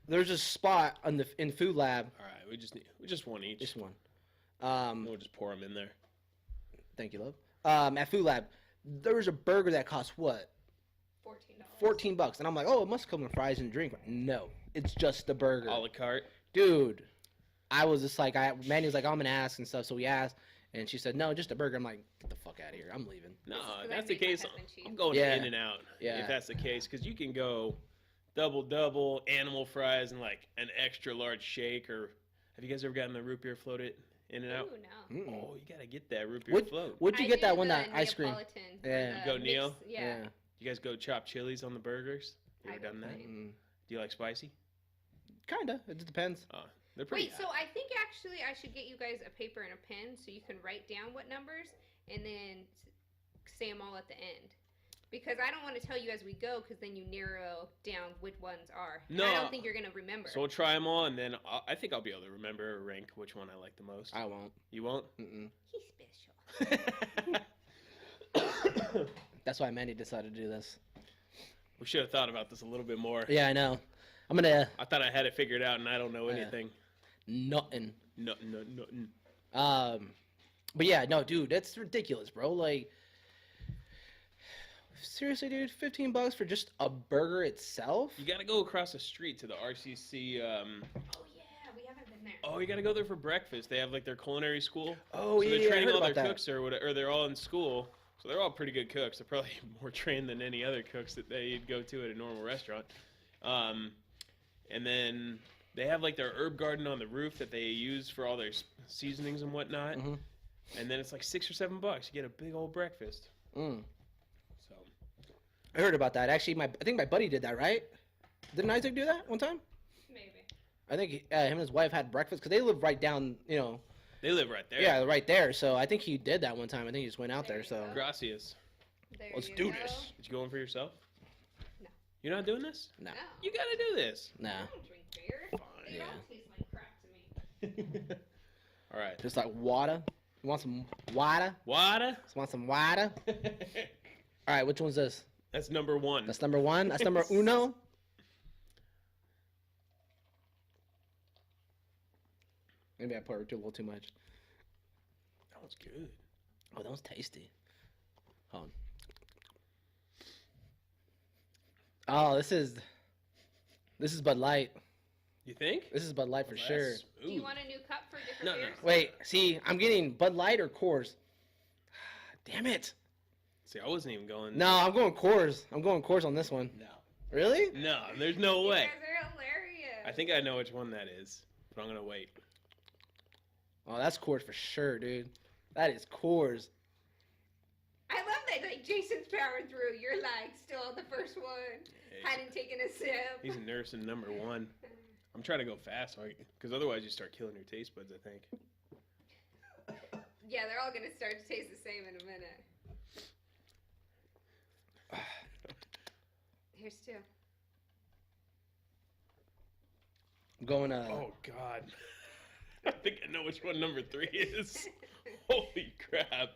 there's a spot in Food Lab, All right, we just one each. this one. We'll just pour them in there. Thank you, love. At Food Lab, there's a burger that costs what? $14. $14. And I'm like, oh, it must come with fries and drink. No, it's just the burger. A la carte. Dude, I was just like, Mandy was like, I'm gonna ask and stuff. So we asked, and she said, no, just a burger. I'm like, get the fuck out of here. I'm leaving. No, This is if what I that's the make my case, husband choose. I'm going Yeah. in and out. Yeah. If that's the case, because you can go double, animal fries, and like an extra large shake. Or have you guys ever gotten the root beer floated in and out? Ooh, no. Mm-mm. Oh, you gotta get that root beer What- float. What'd you I get do that one, the that ice cream? Neapolitan, Yeah. the Go Neo? Yeah. You guys go chop chilies on the burgers? You I ever go done that? plain. Do you like spicy? Kinda. It just depends. They're pretty. Wait, so I think actually I should get you guys a paper and a pen so you can write down what numbers and then say them all at the end. Because I don't want to tell you as we go, because then you narrow down which ones are. And I No. don't think you're gonna remember. So we'll try them all, and then I think I'll be able to remember or rank which one I like the most. I won't. You won't? Mm-mm. He's special. That's why Mandy decided to do this. We should have thought about this a little bit more. Yeah, I know. I'm gonna I thought I had it figured out, and I don't know Yeah. anything. nothing. Nothing. But yeah, no, dude, that's ridiculous, bro. Like, seriously, dude, $15 for just a burger itself? You gotta go across the street to the RCC. Oh yeah, we haven't been there. Oh, you gotta go there for breakfast. They have like their culinary school. Oh So yeah, they're yeah, I training heard all their about that. cooks or whatever, or they're all in school. So they're all pretty good cooks. They're probably more trained than any other cooks that they'd go to at a normal restaurant. And then they have like their herb garden on the roof that they use for all their seasonings and whatnot. Mhm. And then it's like $6 or $7. You get a big old breakfast. Mm. So I heard about that. Actually, I think my buddy did that, right? Didn't Isaac do that one time? Maybe. I think him and his wife had breakfast because they live right down, they live right there. yeah, right there. So I think he did that one time. I think he just went out There there. you So go. Gracias. There Let's you do go. this. Did you go in for yourself? No. You're not doing this? no, No. You gotta do this. nah, I don't drink beer. Fine. They Yeah. all taste like crap to me. All right. just like water. You want some water? Water. Just want some water? All right, which one's this? That's number one. That's number one. That's number uno. Maybe I poured a little too much. That was good. Oh, that was tasty. Hold on. Oh, this is Bud Light. You think? This is Bud Light for That's sure. Do you smooth. want a new cup for different No, no. beers? Wait, see, I'm getting Bud Light or Coors. Damn it. See, I wasn't even going. No, I'm going Coors. I'm going Coors on this one. No. Really? No, there's no You way. guys are hilarious. I think I know which one that is, but I'm gonna wait. Oh, that's Coors for sure, dude. That is Coors. I love that like Jason's powering through. You're like still on the first one. Hadn't taken a sip. He's a nurse in number one. I'm trying to go fast, because otherwise you start killing your taste buds. I think. Yeah, they're all gonna start to taste the same in a minute. Here's two. I'm going Oh God. I think I know which one number 3 is. Holy crap.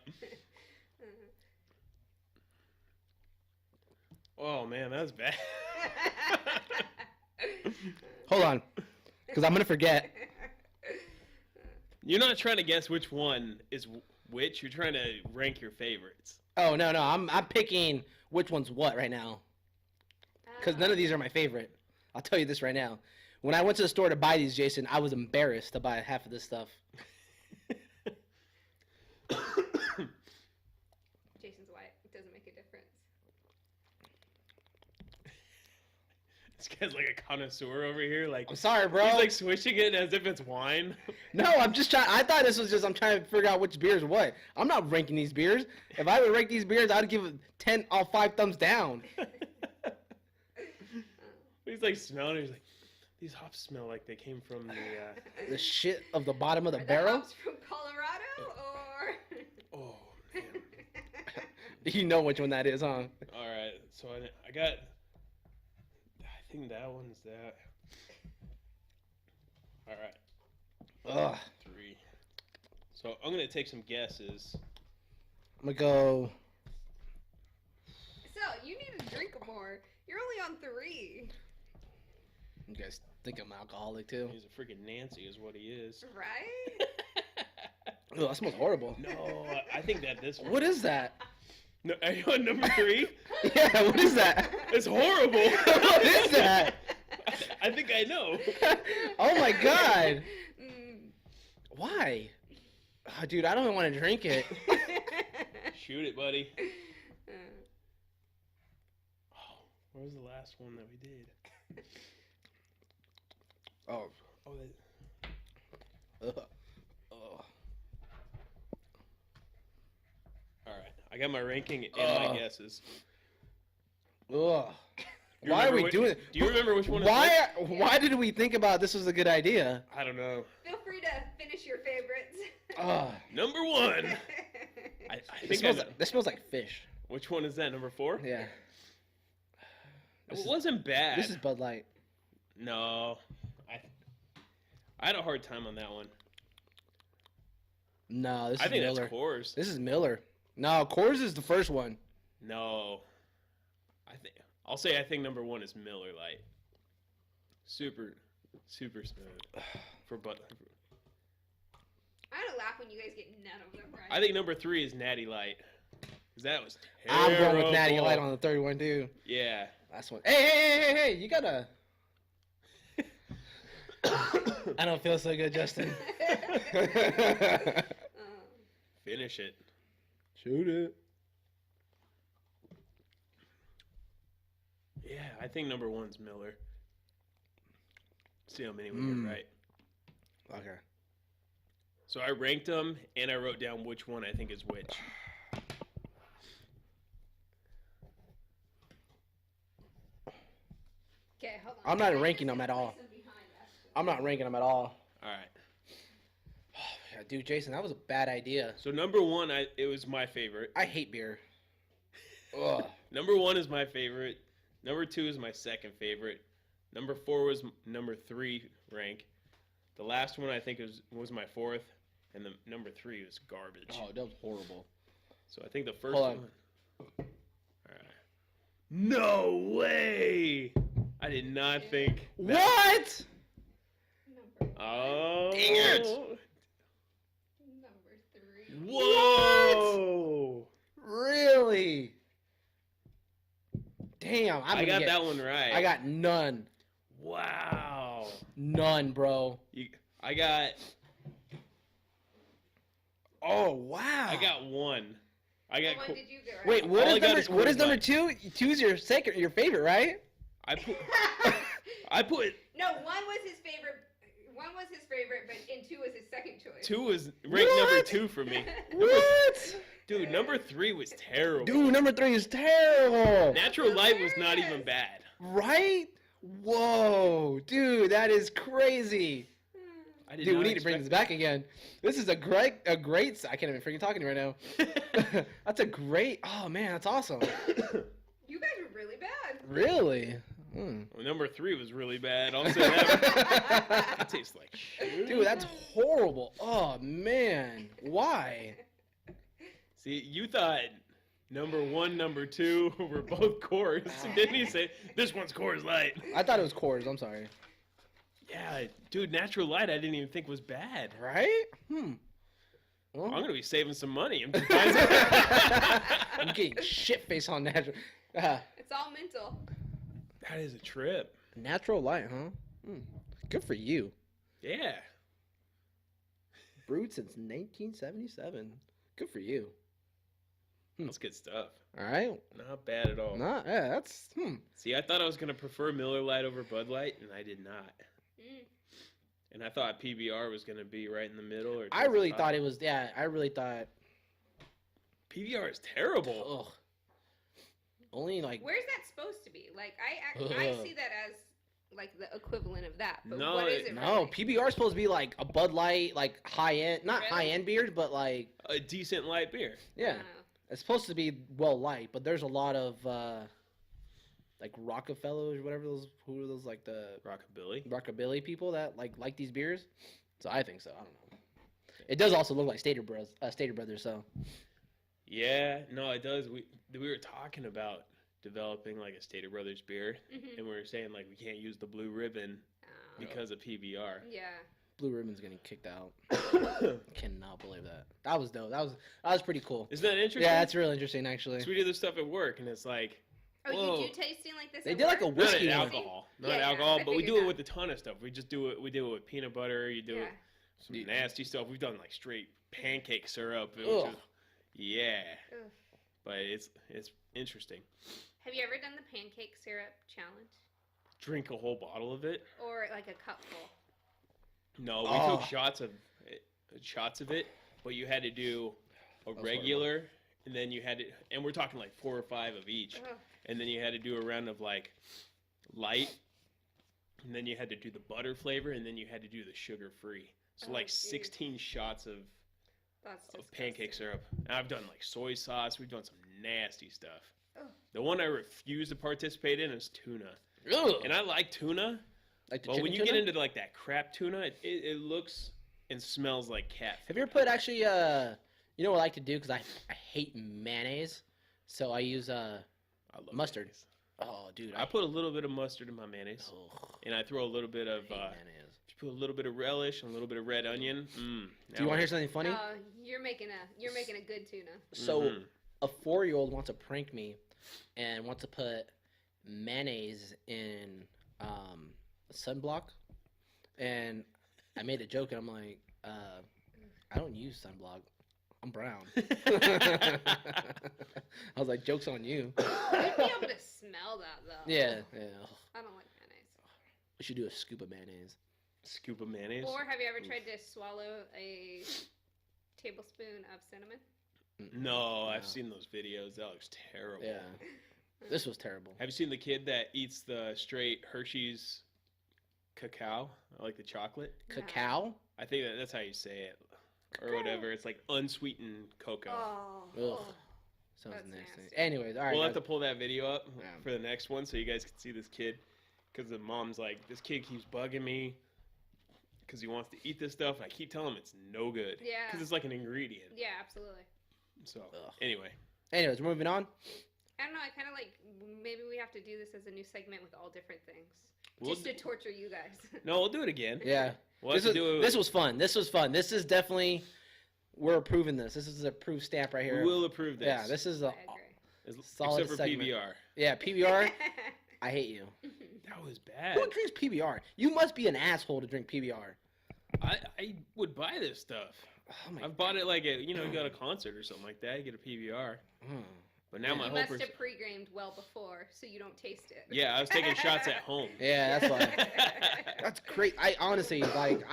Oh man, that was bad. Hold on, because I'm gonna forget. You're not trying to guess which one is which. You're trying to rank your favorites. Oh no, I'm picking which one's what right now, because none of these are my favorite. I'll tell you this right now. When I went to the store to buy these, Jason, I was embarrassed to buy half of this stuff. This guy's like a connoisseur over here. Like I'm sorry, bro. he's like swishing it as if it's wine. No, I'm just trying. I thought this was just. I'm trying to figure out which beer is what. I'm not ranking these beers. If I would rank these beers, I'd give it 10 all 5 thumbs down. He's like smelling it. He's like, these hops smell like they came from The shit of the bottom of the Are barrel. hops from Colorado or? Oh man. You know which one that is, huh? All right. So I got. I think that one's that. All right. Ugh. 3. So I'm gonna take some guesses. I'm gonna go. So you need to drink more. You're only on 3, You guys think I'm alcoholic too? He's a freaking Nancy, is what he is. right? Oh, that smells horrible. No, I think that this one. What is that? No, are you on number 3? Yeah, what is that? It's horrible. What is that? I think I know. Oh my god. Mm. Why? Oh, dude, I don't even want to drink it. Shoot it, buddy. Oh, what was the last one that we did? Oh. Oh, Ugh. Ugh. all right. I got my ranking and my guesses. Ugh. You Why are remember we what- doing it? Do you remember which one? Why did we think about this was a good idea? I don't know. Feel free to finish your favorites. Ugh. Number 1. I This think smells like fish. Which one is that? Number 4? Yeah. It wasn't bad. This is Bud Light. No, I had a hard time on that one. No, this I is think Miller. that's Coors. This is Miller. No, Coors is the first one. No, I think number 1 is Miller Lite. Super smooth for Bud. I had to laugh when you guys get none of them right. I think number 3 is Natty Light. 'Cause that was I'm going with Natty terrible. Light on the third one too. Yeah. Last one. Hey! You gotta. I don't feel so good, Justin. Finish it. Shoot it. Yeah, I think number 1's Miller. See how many we Mm. get right. Okay. So I ranked them and I wrote down which one I think is which. Okay, hold on. I'm not I ranking just them at gotta all. place them behind us. I'm not ranking them at all. All right. Yeah, dude, Jason, that was a bad idea. So number 1, it was my favorite. I hate beer. Ugh. Number 1 is my favorite. Number 2 is my second favorite. Number 4 was number 3 rank. The last one I think was my 4th, and the number 3 was garbage. Oh, that was horrible. So I think the first Hold on. one. All right. No way! I did not think. That... What? Number Oh. Dang it! Number 3. Whoa! Really? Damn, I got that one right. I got none. Wow. None, bro. I got. Oh, wow. I got 1. I got. What Co- one did you get right? Wait, what All is I got number? is What is Coors number Light. 2? 2's your second, your favorite, right? I put. No, 1 was his favorite. 1 was his favorite, but and 2 was his second choice. 2 was ranked number What? 2 for me. What? Dude, number 3 was terrible. Dude, number 3 is terrible. Natural Light was not even Hilarious. bad. Right? Whoa, dude, that is crazy. I did Dude, not we need to bring this back again. This is a great. I can't even freaking talk to you right now. expect- That's a great. Oh man, that's awesome. You guys were really bad. Really? Hmm. Well, number 3 was really bad. I'll say that. That tastes like shit. Dude, that's horrible. Oh man, why? See, you thought number 1, number 2 were both Coors. Didn't you say this one's Coors Light? I thought it was Coors. I'm sorry. Yeah, dude, Natural Light I didn't even think was bad. Right? Well, I'm gonna be saving some money. I'm getting shit face on natural. It's all mental. That is a trip. Natural light, huh? Good for you. Yeah. Brewed since 1977. Good for you. That's good stuff. All right. Not bad at all. No, yeah, that's See, I thought I was gonna prefer Miller Lite over Bud Light, and I did not. Mm. And I thought PBR was gonna be right in the middle. Or I towards the really top. thought it was. Yeah, I really thought. PBR is terrible. Ugh. Only like. Where's that supposed to be? Like I Ugh. see that as like the equivalent of that. But No, what is it? No, really? PBR is supposed to be like a Bud Light, like high end, not Really? high end beers, but like A decent light beer. yeah, Oh. it's supposed to be well light. But there's a lot of like Rockefellers, whatever those, who are those, like the Rockabilly. rockabilly people that like these beers. So I think so. I don't know. It does also look like Stater Brothers. So Yeah, no, it does. We were talking about developing like a Stater Brothers beer, Mhm. and we were saying like we can't use the blue ribbon Oh. because of PBR. Yeah. Blue Ribbon's getting kicked out. Cannot believe that. That was dope. That was pretty cool. Isn't that interesting? Yeah, that's real interesting actually. 'Cause we do this stuff at work, and it's like Oh, Whoa. you do tasting like this? They at did like a work? not whiskey at one. alcohol, not Yeah, yeah, alcohol, I but we do figured it that. with a ton of stuff. We just do it. We do it with peanut butter. You do Yeah. some Yeah. nasty stuff. We've done like straight pancake syrup. Which Ugh. is, yeah, Ugh. but it's interesting. Have you ever done the pancake syrup challenge? Drink a whole bottle of it. Or like a cupful? No, we Oh. took shots of it, but you had to do a was regular, and then you had to, and we're talking like 4 or 5 of each, Ugh. and then you had to do a round of like light, and then you had to do the butter flavor, and then you had to do the sugar free. So Oh, like geez. 16 shots of That's disgusting. pancake syrup. And I've done like soy sauce. We've done some nasty stuff. Ugh. The one I refuse to participate in is tuna, Ugh. and I like tuna. Like the But when chicken you get tuna? into like that crap tuna, it looks and smells like cat Have food. you ever put actually you know what I like to do, because I hate mayonnaise, so I use I love mustard. mayonnaise. oh dude I put a little bit of mustard in my mayonnaise, and I throw a little bit of mayonnaise. put a little bit of relish and a little bit of red onion. Do you want to hear something funny? Oh, you're making a good tuna. So Mhm. a 4-year-old wants to prank me and wants to put mayonnaise in sunblock, and I made a joke and I'm like, I don't use sunblock. I'm brown. I was like, joke's on you. You'd be able to smell that though. Yeah. I don't like mayonnaise. We should do a scoop of mayonnaise. Scoop of mayonnaise. Or have you ever tried to swallow a tablespoon of cinnamon? No, I've No. seen those videos. That looks terrible. Yeah. This was terrible. Have you seen the kid that eats the straight Hershey's cacao, like the chocolate? No. Cacao? I think that's how you say it, or whatever. It's like unsweetened cocoa. Oh. Ugh. Sounds That's nasty. nasty. Anyways, all right. We'll have guys. to pull that video up Yeah. for the next one so you guys can see this kid. Because the mom's like, this kid keeps bugging me because he wants to eat this stuff. And I keep telling him it's no good. Yeah. Because it's like an ingredient. Yeah, absolutely. So, Ugh. anyway. Anyways, we're moving on. I don't know. I kind of like maybe we have to do this as a new segment with all different things, We'll just to torture you guys. No, we'll do it again. Yeah. We'll have This to do it. was fun. This was fun. This is definitely, we're approving this. This is a approved stamp right here. We will approve this. Yeah, this is a, I agree. solid Except for segment. PBR. yeah, PBR. I hate you. That was bad. Who drinks PBR? You must be an asshole to drink PBR. I would buy this stuff. Oh my I've bought it like you go to a concert or something like that. You get a PBR. Mm. But now my You whole must have pre-gamed well before, so you don't taste it. Yeah, I was taking shots at home. Yeah, that's why. That's great. I honestly, like,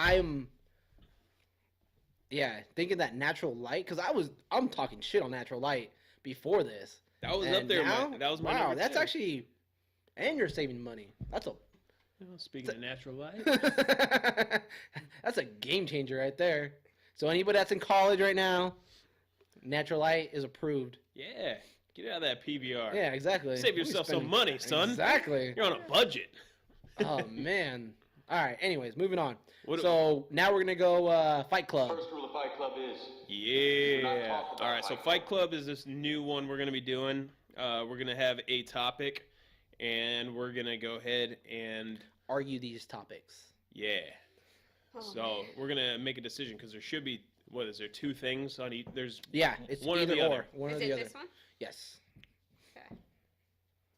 thinking that Natural Light, because I'm talking shit on Natural Light before this. That was And up there. now- That was my wow. number That's 2. actually, and you're saving money. That's a Oh, speaking of natural light. that's a game changer right there. So anybody that's in college right now, Natural Light is approved. Yeah, get out of that PBR. Yeah, exactly. Save We yourself spend- some money, son. Exactly. You're on a budget. Oh man. All right. Anyways, moving on. What So now we're gonna go Fight Club. First rule of Fight Club is Yeah. talk about All right. So Fight Fight Club is this new one we're gonna be doing. We're gonna have a topic, and we're gonna go ahead and Argue these topics. yeah. Oh, So man. we're gonna make a decision because there should be what is there 2 things on each? There's Yeah, it's One or either the or. other. One Is or it the other. this one? Yes. Okay.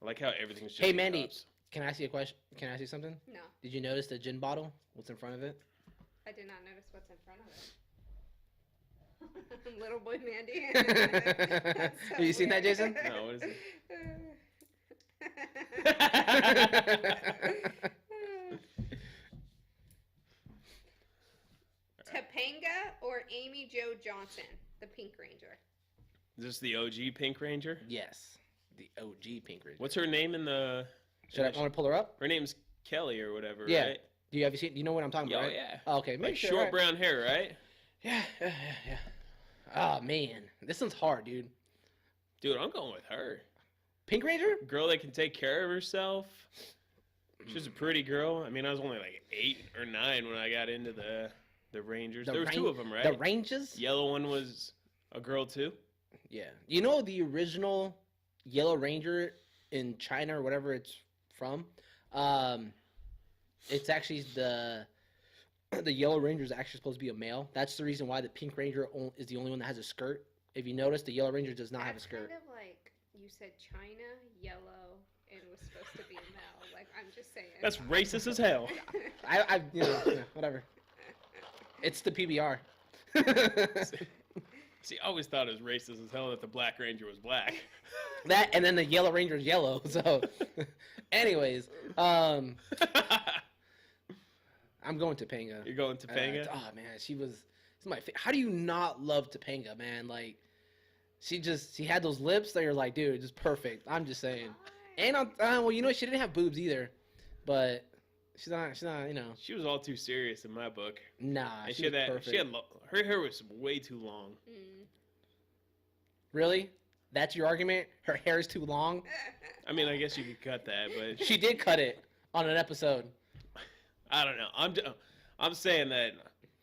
I like how everything's just Hey, in Mandy. cups. Can I ask you a question? Can I ask you something? No, Did you notice the gin bottle? What's in front of it? I did not notice what's in front of it. Little Boy Mandy. Have you seen that, Jason? No, what is it? Topanga or Amy Jo Johnson, the Pink Ranger. Is this the OG Pink Ranger? Yes, the OG Pink Ranger. What's her name in the? Should I want to pull her up? Her name's Kelly or whatever, Yeah. right? Do you seen? Do you know what I'm talking Oh, about? Right? yeah. Oh, okay, make Like sure. short right? brown hair, right? Yeah. Oh man, this one's hard, dude. Dude, I'm going with her. Pink Ranger? Girl that can take care of herself. She's a pretty girl. I mean, I was only like 8 or 9 when I got into the Rangers. There were 2 of them, right? The Rangers? Yellow one was a girl too. Yeah. You know the original Yellow Ranger in China or whatever it's from? It's actually the Yellow Ranger is actually supposed to be a male. That's the reason why the Pink Ranger is the only one that has a skirt. If you notice, the Yellow Ranger does not have a skirt. Kind of like you said China, yellow, and was supposed to be a male. Like, I'm just saying. That's racist as hell. I yeah, whatever. It's the PBR. See, I always thought it was racist as hell that the Black Ranger was black. That and then the Yellow Ranger is yellow. So, anyways, I'm going Topanga. You're going Topanga? Oh man, she's my. How do you not love Topanga, man? Like, she had those lips that you're like, dude, just perfect. I'm just saying. And well, you know, she didn't have boobs either, but she's not, you know. She was all too serious in my book. Nah, And she was perfect. her hair was way too long. Mm. Really? That's your argument? Her hair is too long? I mean, I guess you could cut that, but She did cut it on an episode. I don't know. I'm saying that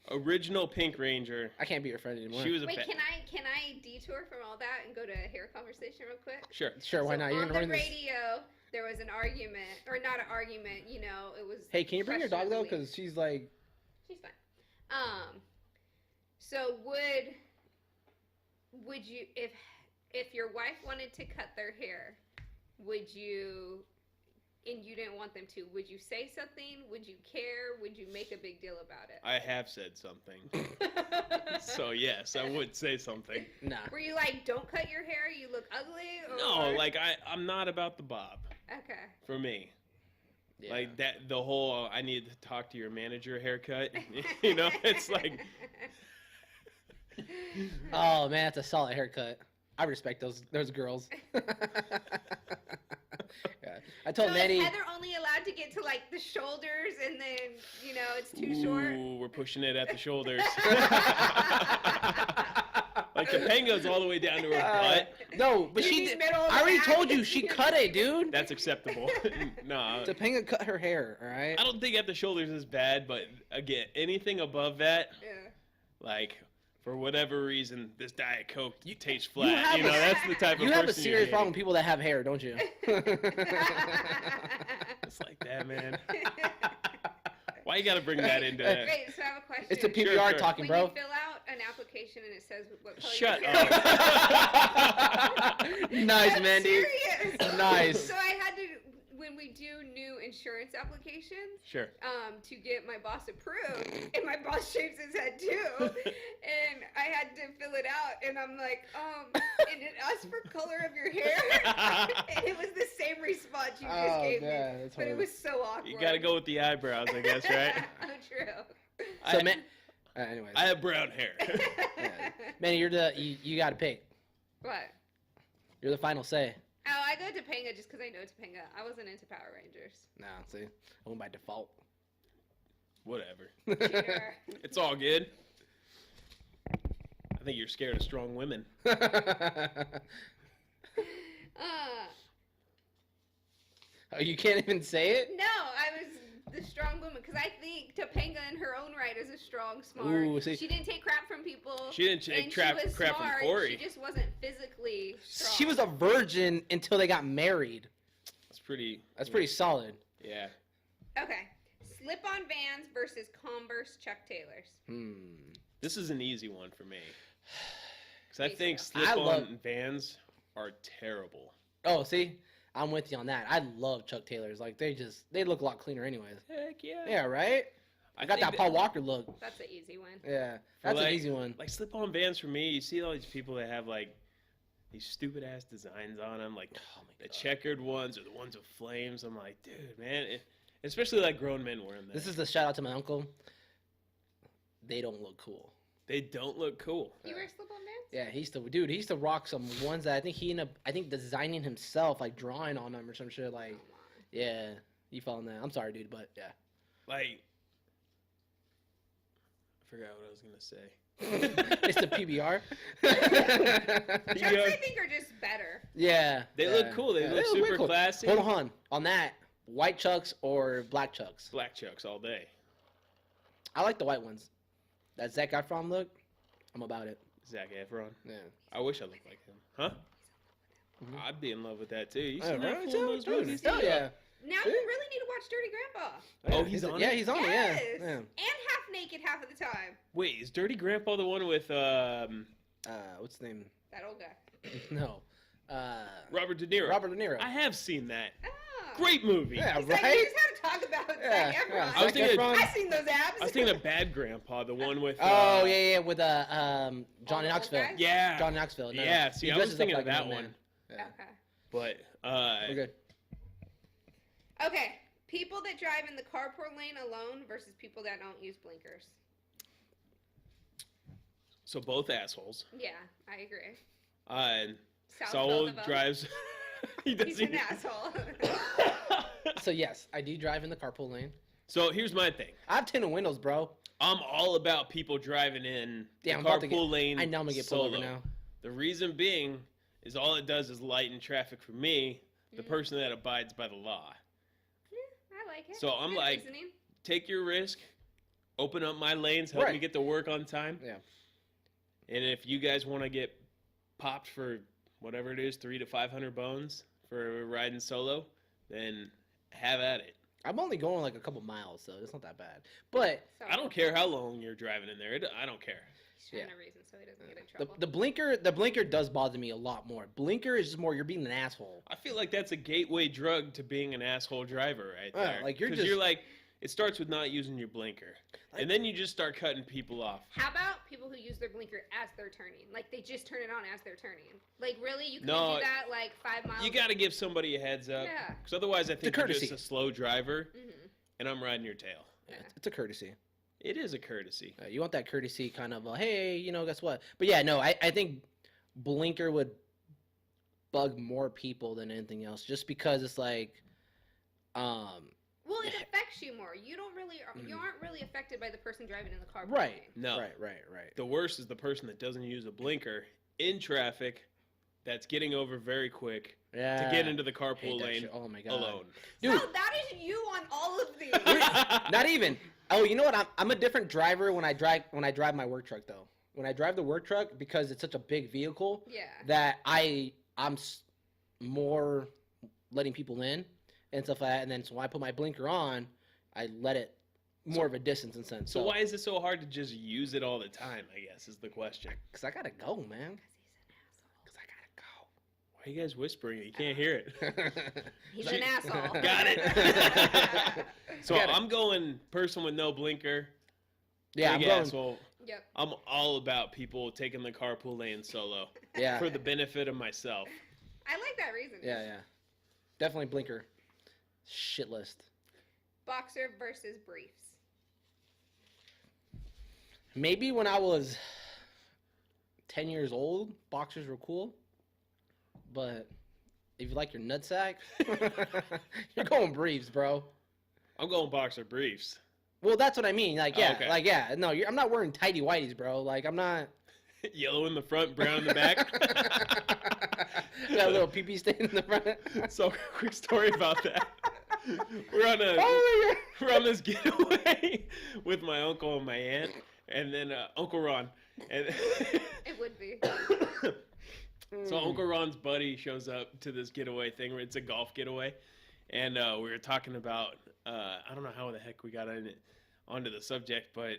original Pink Ranger, I can't be your friend anymore. she was a Wait, can I detour from all that and go to a hair conversation real quick? Sure. Sure, why So not? You're on gonna the ruin this. radio, there was an argument, or not an argument. You know, it was. Hey, can you bring your dog though? questionably- Because she's like, She's fine. So would you, if your wife wanted to cut their hair, would you, and you didn't want them to, would you say something? Would you care? Would you make a big deal about it? I have said something. So yes, I would say something. nah. Were you like, don't cut your hair, you look ugly? Or... No, like I'm not about the bob Okay. for me. Yeah. Like that, the whole I need to talk to your manager haircut. You know, it's like Oh man, that's a solid haircut. I respect those girls. Yeah. I told So Manny. is Heather only allowed to get to like the shoulders and then, you know, it's too short? ooh, we're pushing it at the shoulders. Like Topanga's all the way down to her butt. No, but You she need did. middle of I already the told back. you she cut it, dude. That's acceptable. No, Topanga cut her hair. All right. I don't think at the shoulders is bad, but again, anything above that, Yeah. like for whatever reason, this Diet Coke tastes flat. have You know, a- that's the type of You have a person you're serious problem with dating. people that have hair, don't you? It's like that, man. Why you gotta bring that into that? Wait, so I have a question. It's the PBR Sure, sure. talking, When bro. you fill out an application and it says what color Shut your hair up. Nice, I'm Mandy. serious. Nice. So I had to, when we do new insurance applications, Sure. to get my boss approved, and my boss shaves his head too, and I had to fill it out, and I'm like, and it asked for color of your hair, and it was the same response you just Oh, gave man, me, that's but it horrible. was so awkward. You gotta go with the eyebrows, I guess, right? Oh, true. So, I, man. Anyways, I have brown hair. Manny, you got to pick. What? You're the final say. Oh, I go Topanga just because I know Topanga. I wasn't into Power Rangers. Nah, see, I went by default. Whatever. Cheater. It's all good. I think you're scared of strong women. Oh, you can't even say it? No, I was the strong woman because I think Topanga in her own right is a strong, smart. Ooh, see- She didn't take crap from people. She didn't take and crap she was from smart, Corey. She just wasn't physically strong. She was a virgin until they got married. That's pretty. That's pretty solid. Yeah. Okay. Slip-on Vans versus Converse Chuck Taylors. This is an easy one for me. Because I Me think too. slip-on Vans are terrible. Oh, see, I'm with you on that. I love Chuck Taylors. Like they look a lot cleaner, anyways. Heck yeah. Yeah, right. I got that Paul Walker look. That's an easy one. Yeah, that's an like- easy one. Like slip-on Vans for me, you see all these people that have like these stupid ass designs on them, like Oh my the God. checkered ones or the ones with flames. I'm like, dude, man, especially like grown men wearing that. This is the shout out to my uncle. They don't look cool. They don't look cool. You wear slip-on Vans? Yeah, he used to rock some ones that I think he ended up, designing himself, like drawing on them or some shit. Like, Come on. yeah, you fell in that. I'm sorry, dude, but yeah. Like, I forgot what I was gonna say. It's the PBR. Chucks, Yeah. I think, are just better. Yeah, They yeah, look cool. They yeah, look way super cool. classy. Hold on, on that, white chucks or black chucks? Black chucks all day. I like the white ones. That Zac Efron look, I'm about it. Zac Efron. Yeah. I wish I looked like him. Huh? Mhm. I'd be in love with that too. You Oh, seen that right, fool in too, those dude. movies? Hell yeah. Now you really need to watch Dirty Grandpa. Oh, he's on Yeah, it? he's on Yes. it. Yeah. And half naked half of the time. Wait, is Dirty Grandpa the one with What's his name? That old guy. No. Robert De Niro? Robert De Niro. I have seen that. Oh. Great movie. Yeah, He's like, right. you just had to talk about Yeah, Zac Efron. yeah. I was Zac thinking- Efron. I've seen those abs. I was thinking of Bad Grandpa, the one with. Oh yeah, with All Johnny the old Knoxville. guys? Yeah. Johnny Knoxville. No, Yeah, no. see, He I was dresses up thinking like of an that old one. man. Yeah. Okay. But We're good. Okay. People that drive in the carpool lane alone versus people that don't use blinkers. so both assholes. Yeah, I agree. And South Saul both of 'em. drives. He He's doesn't. an asshole. So yes, I do drive in the carpool lane. So here's my thing. I have tinted windows, bro. I'm all about people driving in Yeah, the I'm about to carpool lane. I know I'm gonna get pulled over solo. now. The reason being is all it does is lighten traffic for me, the Mhm. person that abides by the law. I like it. So I'm Good like- reasoning. Take your risk, open up my lanes, help me Right. get to work on time. Yeah. And if you guys want to get popped for whatever it is, 300 to 500 bones for riding solo, then have at it. I'm only going like a couple miles, so it's not that bad. But So, I don't care how long you're driving in there. I don't care. He's trying Yeah. to reason so he doesn't get in the, trouble. the blinker does bother me a lot more. Blinker is just more you're being an asshole. I feel like that's a gateway drug to being an asshole driver right Yeah, there. like, you're 'Cause just- you're like, it starts with not using your blinker. Like- And then you just start cutting people off. How about people who use their blinker as they're turning? Like they just turn it on as they're turning. Like really, you can No, do that like 5 miles. You got to give somebody a heads up. Yeah. Because otherwise I think you're courtesy. just a slow driver hmm and I'm riding your tail. Yeah, it's a courtesy. It is a courtesy. You want that courtesy kind of, hey, guess what? But yeah, no, I think blinker would bug more people than anything else, just because it's like, Well, it affects you more. You don't really, you Mhm. aren't really affected by the person driving in the car. right, No. right. The worst is the person that doesn't use a blinker in traffic that's getting over very quick Yeah. to get into the Hate carpool that lane shit. Oh my god, alone. dude. So that is you on all of these. Not even. Oh, you know what? I'm a different driver when I drive my work truck though. When I drive the work truck, because it's such a big vehicle Yeah. that more letting people in and stuff like that. And then so when I put my blinker on, I let it more of a distance and sense. So why is it so hard to just use it all the time, I guess, is the question. Because I gotta go, man. Because Because I Why are you guys whispering? You can't hear it. gotta go. he's an asshole. Got it. So Got it. I'm going person with no blinker. Yeah, I'm big going. asshole. Yep. I'm all about people taking the carpool lane solo Yeah, for the benefit of myself. I like that reason. yeah. Definitely blinker. Shit list. Boxer versus briefs. Maybe when I was 10 years old, boxers were cool. But if you like your nutsack, you're going briefs, bro. I'm going boxer briefs. Well, that's what I mean. Like, yeah, Okay. like, yeah. No, I'm not wearing tighty whities, bro. Like, I'm not. Yellow in the front, brown in the back. Got a little pee-pee stain in the front. So quick story about that. We're on Oh we're on this getaway with my uncle and my aunt, and then Uncle Ron, and It would be. so Uncle Ron's buddy shows up to this getaway thing. It's a golf getaway, and we were talking about I don't know how the heck we got onto the subject, but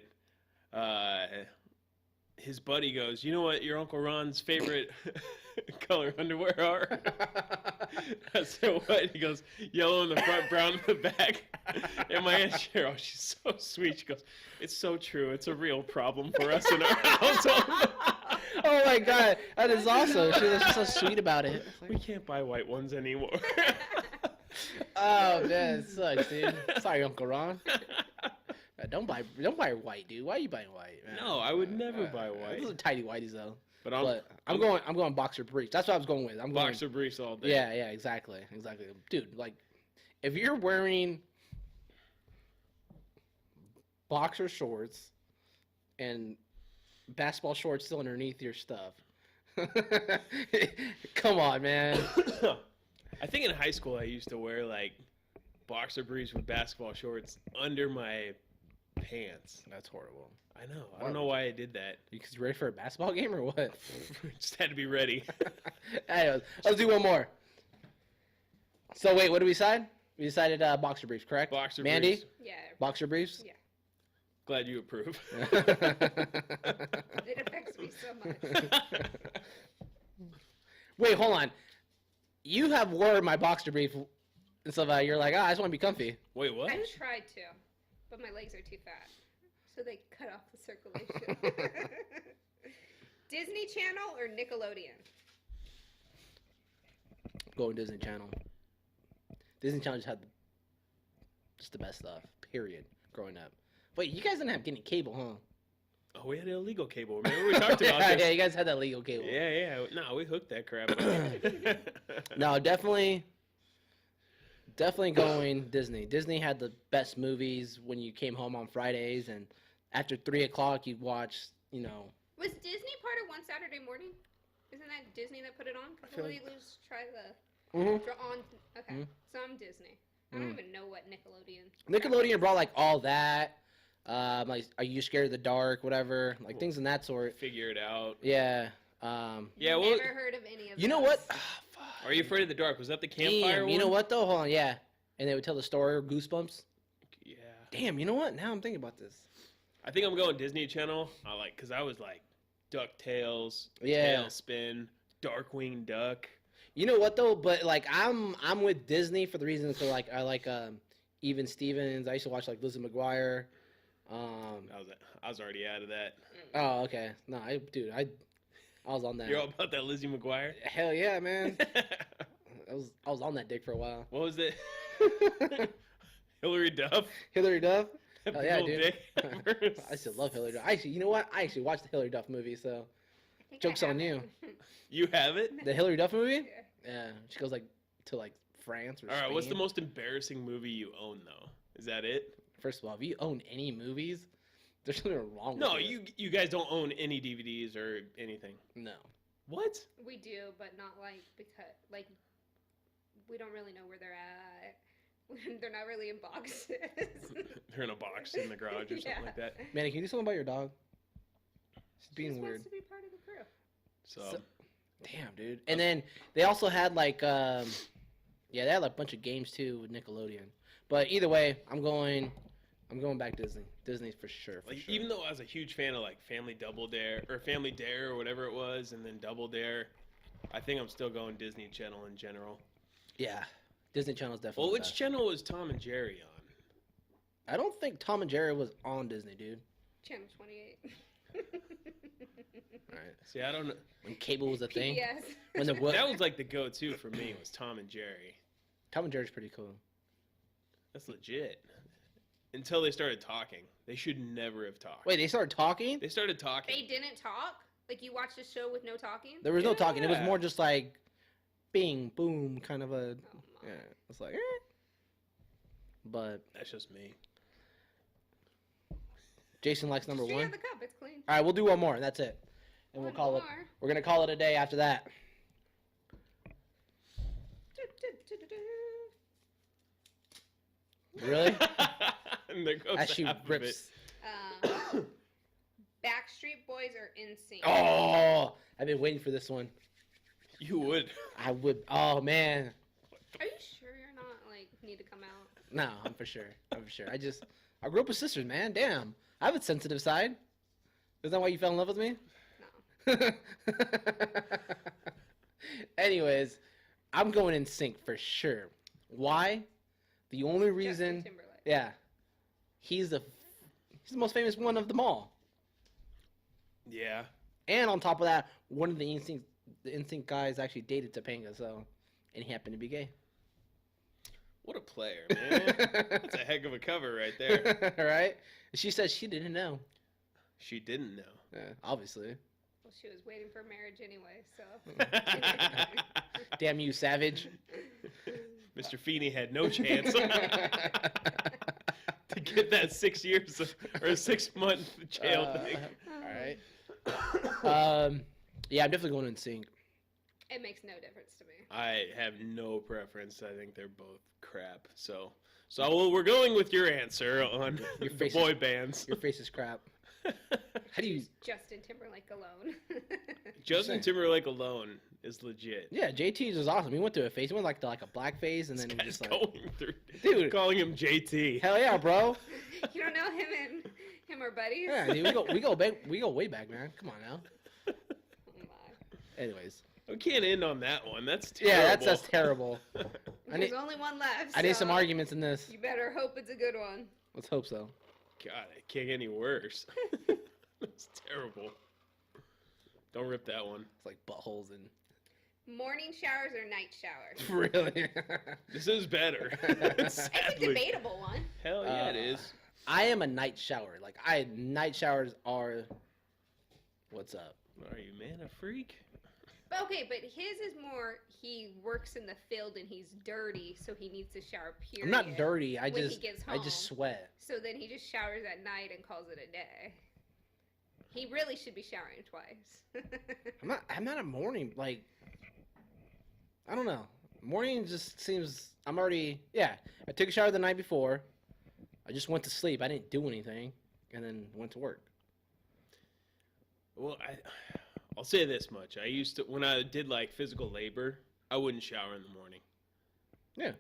his buddy goes, "You know what your Uncle Ron's favorite color underwear are?" I said, "What?" He goes, "Yellow in the front, brown in the back." And my Aunt Cheryl, she's so sweet. She goes, "It's so true. It's a real problem for us in our household." Oh my god, that is awesome. She was so sweet about it. We can't buy white ones anymore. Oh man, it sucks, dude. Sorry, Uncle Ron. Don't buy white, dude. Why are you buying white? Man? No, I would never buy white. Those are tidy whiteys though. But I'm going boxer briefs. That's what I was going with. I'm going boxer briefs all day. Yeah, exactly, dude. Like, if you're wearing boxer shorts and basketball shorts still underneath your stuff, come on, man. I think in high school I used to wear like boxer briefs with basketball shorts under my pants. That's horrible. I know. I don't know why I did that. Because you're ready for a basketball game or what? Just had to be ready. Anyways, let's do one more. So wait, what did we decide? We decided boxer briefs, correct? Boxer Mandy? briefs. Yeah. Boxer briefs? Yeah. Glad you approve. It affects me so much. Wait, hold on. You have worn my boxer brief and stuff. You're like, I just want to be comfy. Wait, what? I tried to, but my legs are too fat, so they cut off the circulation. Disney Channel or Nickelodeon? Going Disney Channel. Disney Channel just the best stuff. Period. Growing up. Wait, you guys didn't have getting cable, huh? Oh, we had illegal cable. Remember we talked about Yeah, this? you guys had that legal cable. Yeah. No, we hooked that crap up. No, definitely going Disney. Disney had the best movies when you came home on Fridays, and after 3 o'clock, you'd watch, Was Disney part of One Saturday Morning? Isn't that Disney that put it on? I feel Will like- they lose try the Mhm. draw on? Okay, Mhm. so I'm Disney. I don't even know what Nickelodeon. Nickelodeon brought like all that. Like, Are You Scared of the Dark? Whatever, like things in that sort. Figure it out. Yeah. Yeah, well, Never heard of any of. You know those. what? Fuck. Are You Afraid of the Dark? Was that the campfire Damn, one? you know what though? Hold on, yeah. And they would tell the story or Goosebumps. Yeah. Damn, you know what? Now I'm thinking about this. I think I'm going Disney Channel. Because I was like DuckTales, Yeah. Tailspin, Darkwing Duck. You know what though? But like I'm with Disney for the reason so like I like Even Stevens. I used to watch like Lizzie McGuire. I was already out of that. Oh okay. No, I was on that. You're all about that Lizzie McGuire? Hell yeah, man. I was on that dick for a while. What was it? Hillary Duff? Hillary Duff. That Oh, big yeah, old dude. dick. I still love Hillary Duff. You know what? I actually watched the Hillary Duff movie. So I think joke's I on have you. it. You have it? the Hillary Duff movie. Yeah. Yeah, she goes like to like France or All right, what's the Spain. most embarrassing movie you own, though? Is that it? First of all, if you own any movies, there's something wrong. No, with it. you guys don't own any DVDs or anything. No. What? We do, but not like because like we don't really know where they're at. They're not really in boxes. They're in a box in the garage or something like that. Manny, can you do something about your dog? She's She being just weird. wants to be part of the crew. So, Damn, dude. And then they also had like yeah, they had like a bunch of games too with Nickelodeon. But either way, I'm going back Disney. Disney for sure. For like, sure. even though I was a huge fan of like Family Double Dare or Family Dare or whatever it was, and then Double Dare, I think I'm still going Disney Channel in general. Yeah, Disney Channel is definitely. Well, the which best. channel was Tom and Jerry on? I don't think Tom and Jerry was on Disney, dude. Channel 28. All right. See, I don't know. When cable was a thing. Yes. When the what? That was like the go-to for me was Tom and Jerry. Tom and Jerry's pretty cool. That's legit. Until they started talking. They should never have talked. Wait, they started talking? They started talking. They didn't talk. Like you watched a show with no talking. There was no talking. It was Yeah. more just like, bing, boom, kind of a. Oh, Yeah, Mom. it's like. But That's just me. Jason likes number Straight one. out the cup. It's clean. All right, we'll do one more. And that's it, and we'll One call it. more. We're gonna call it a day after that. Really? And there goes As she half of rips. Backstreet Boys are insane. Oh, I've been waiting for this one. it. You would. I would. Oh man. Are you sure you're not like need to come out? No, I'm for sure. I grew up with sisters, man. Damn. I have a sensitive side. Is that why you fell in love with me? No. Anyways, I'm going in sync for sure. Why? The only reason, Justin Timberlake. yeah, he's the most famous one of them all. Yeah. And on top of that, one of the NSYNC guys actually dated Topanga, so, and he happened to be gay. What a player, man. That's a heck of a cover right there. Right? She said she didn't know. She didn't know. Yeah, obviously. Well, she was waiting for marriage anyway, so. Damn you, savage. Mr. Feeney had no chance to get that 6 years or a 6 month jail thing. All right. Yeah, I'm definitely going in sync. It makes no difference to me. I have no preference. I think they're both crap. So we're going with your answer on Your the face boy is- bands. Your face is crap. How do you? Justin Timberlake alone. Justin Timberlake alone is legit. Yeah, JT is awesome. He went through a phase. He went to like a black phase, and This then he guy's just like, going through, Dude. calling him JT. hell yeah, bro. You don't know him are buddies? Yeah, dude, we go way back, man. Come on now. Oh my. Anyways, We can't end on that one. That's terrible. yeah, that's terrible. I There's need only one left. I need so some arguments in this. You better hope it's a good one. Let's hope so. God, it can't get any worse. That's terrible. Don't rip that one. It's like buttholes and Morning showers or night showers? really. This is better. It's a Sadly. debatable one. Hell yeah, it is. I am a night shower. Like night showers are. What's up? Are you man a freak? But okay, but his is more he works in the field and he's dirty, so he needs to shower. Period. I'm not dirty. I when he just gets I just home. sweat. So then he just showers at night and calls it a day. He really should be showering twice. I'm not a morning like. I don't know. Morning just seems. I'm already. Yeah. I took a shower the night before. I just went to sleep. I didn't do anything, and then went to work. Well, I'll say this much. I used to, when I did like physical labor, I wouldn't shower in the morning. Yeah.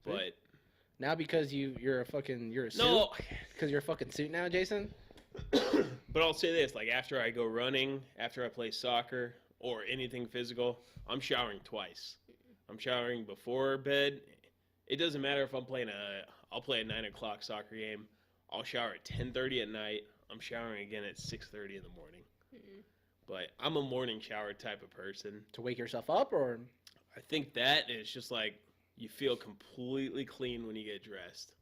But Now because you're a suit. no, Because you're a fucking suit now, Jason. but I'll say this: like after I go running, after I play soccer or anything physical, I'm showering twice. I'm showering before bed. It doesn't matter if I'm playing I'll play a 9 o'clock soccer game. I'll shower at 10:30 at night. I'm showering again at 6:30 in the morning. Mm-mm. But I'm a morning shower type of person. To wake yourself up, or I think that is just like you feel completely clean when you get dressed.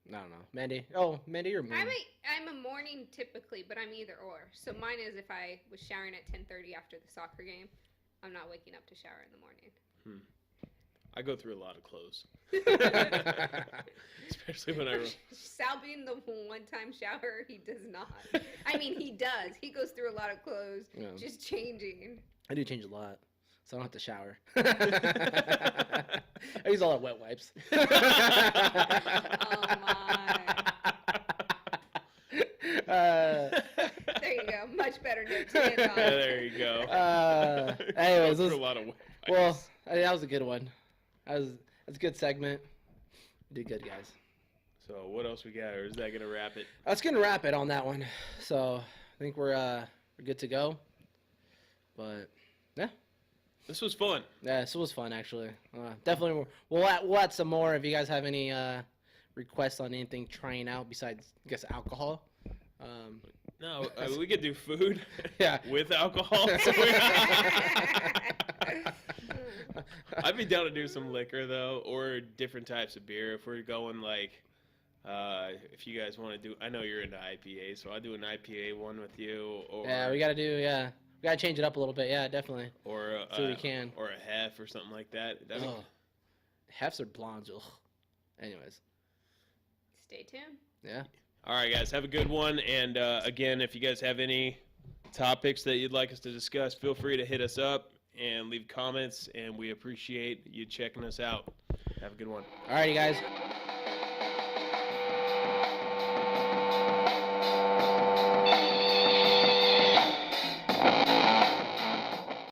I don't know, Mandy. Oh, Mandy, you're mean. I'm a morning typically, but I'm either or. So mine is if I was showering at 10:30 after the soccer game, I'm not waking up to shower in the morning. I go through a lot of clothes, especially when I run. Sal being the one-time shower, he does not. I mean, he does. He goes through a lot of clothes, Yeah. just changing. I do change a lot, so I don't have to shower. I use all the wet wipes. Oh my. There you go. Much better note to end on. Yeah, there you go. Anyways, Go let's- through a lot of well, that was a good one. That's a good segment. You did good, guys. So what else we got, or is that gonna wrap it? That's gonna wrap it on that one. So I think we're good to go. But This was fun. yeah, this was fun actually. Definitely, we'll add some more if you guys have any requests on anything trying out besides, I guess, alcohol. No, we could do food. Yeah. With alcohol. So I'd be down to do some liquor though, or different types of beer if we're going like. If you guys want to do, I know you're into IPA, so I'll do an IPA one with you. Or, Yeah, we gotta change it up a little bit. Yeah, definitely. Or So we can. or a hef or something like that. That'd be- Ugh. Hefts or blondes. Ugh. Anyways, Stay tuned. yeah. All right, guys, have a good one. And again, if you guys have any topics that you'd like us to discuss, feel free to hit us up and leave comments. And we appreciate you checking us out. Have a good one. Alrighty, guys.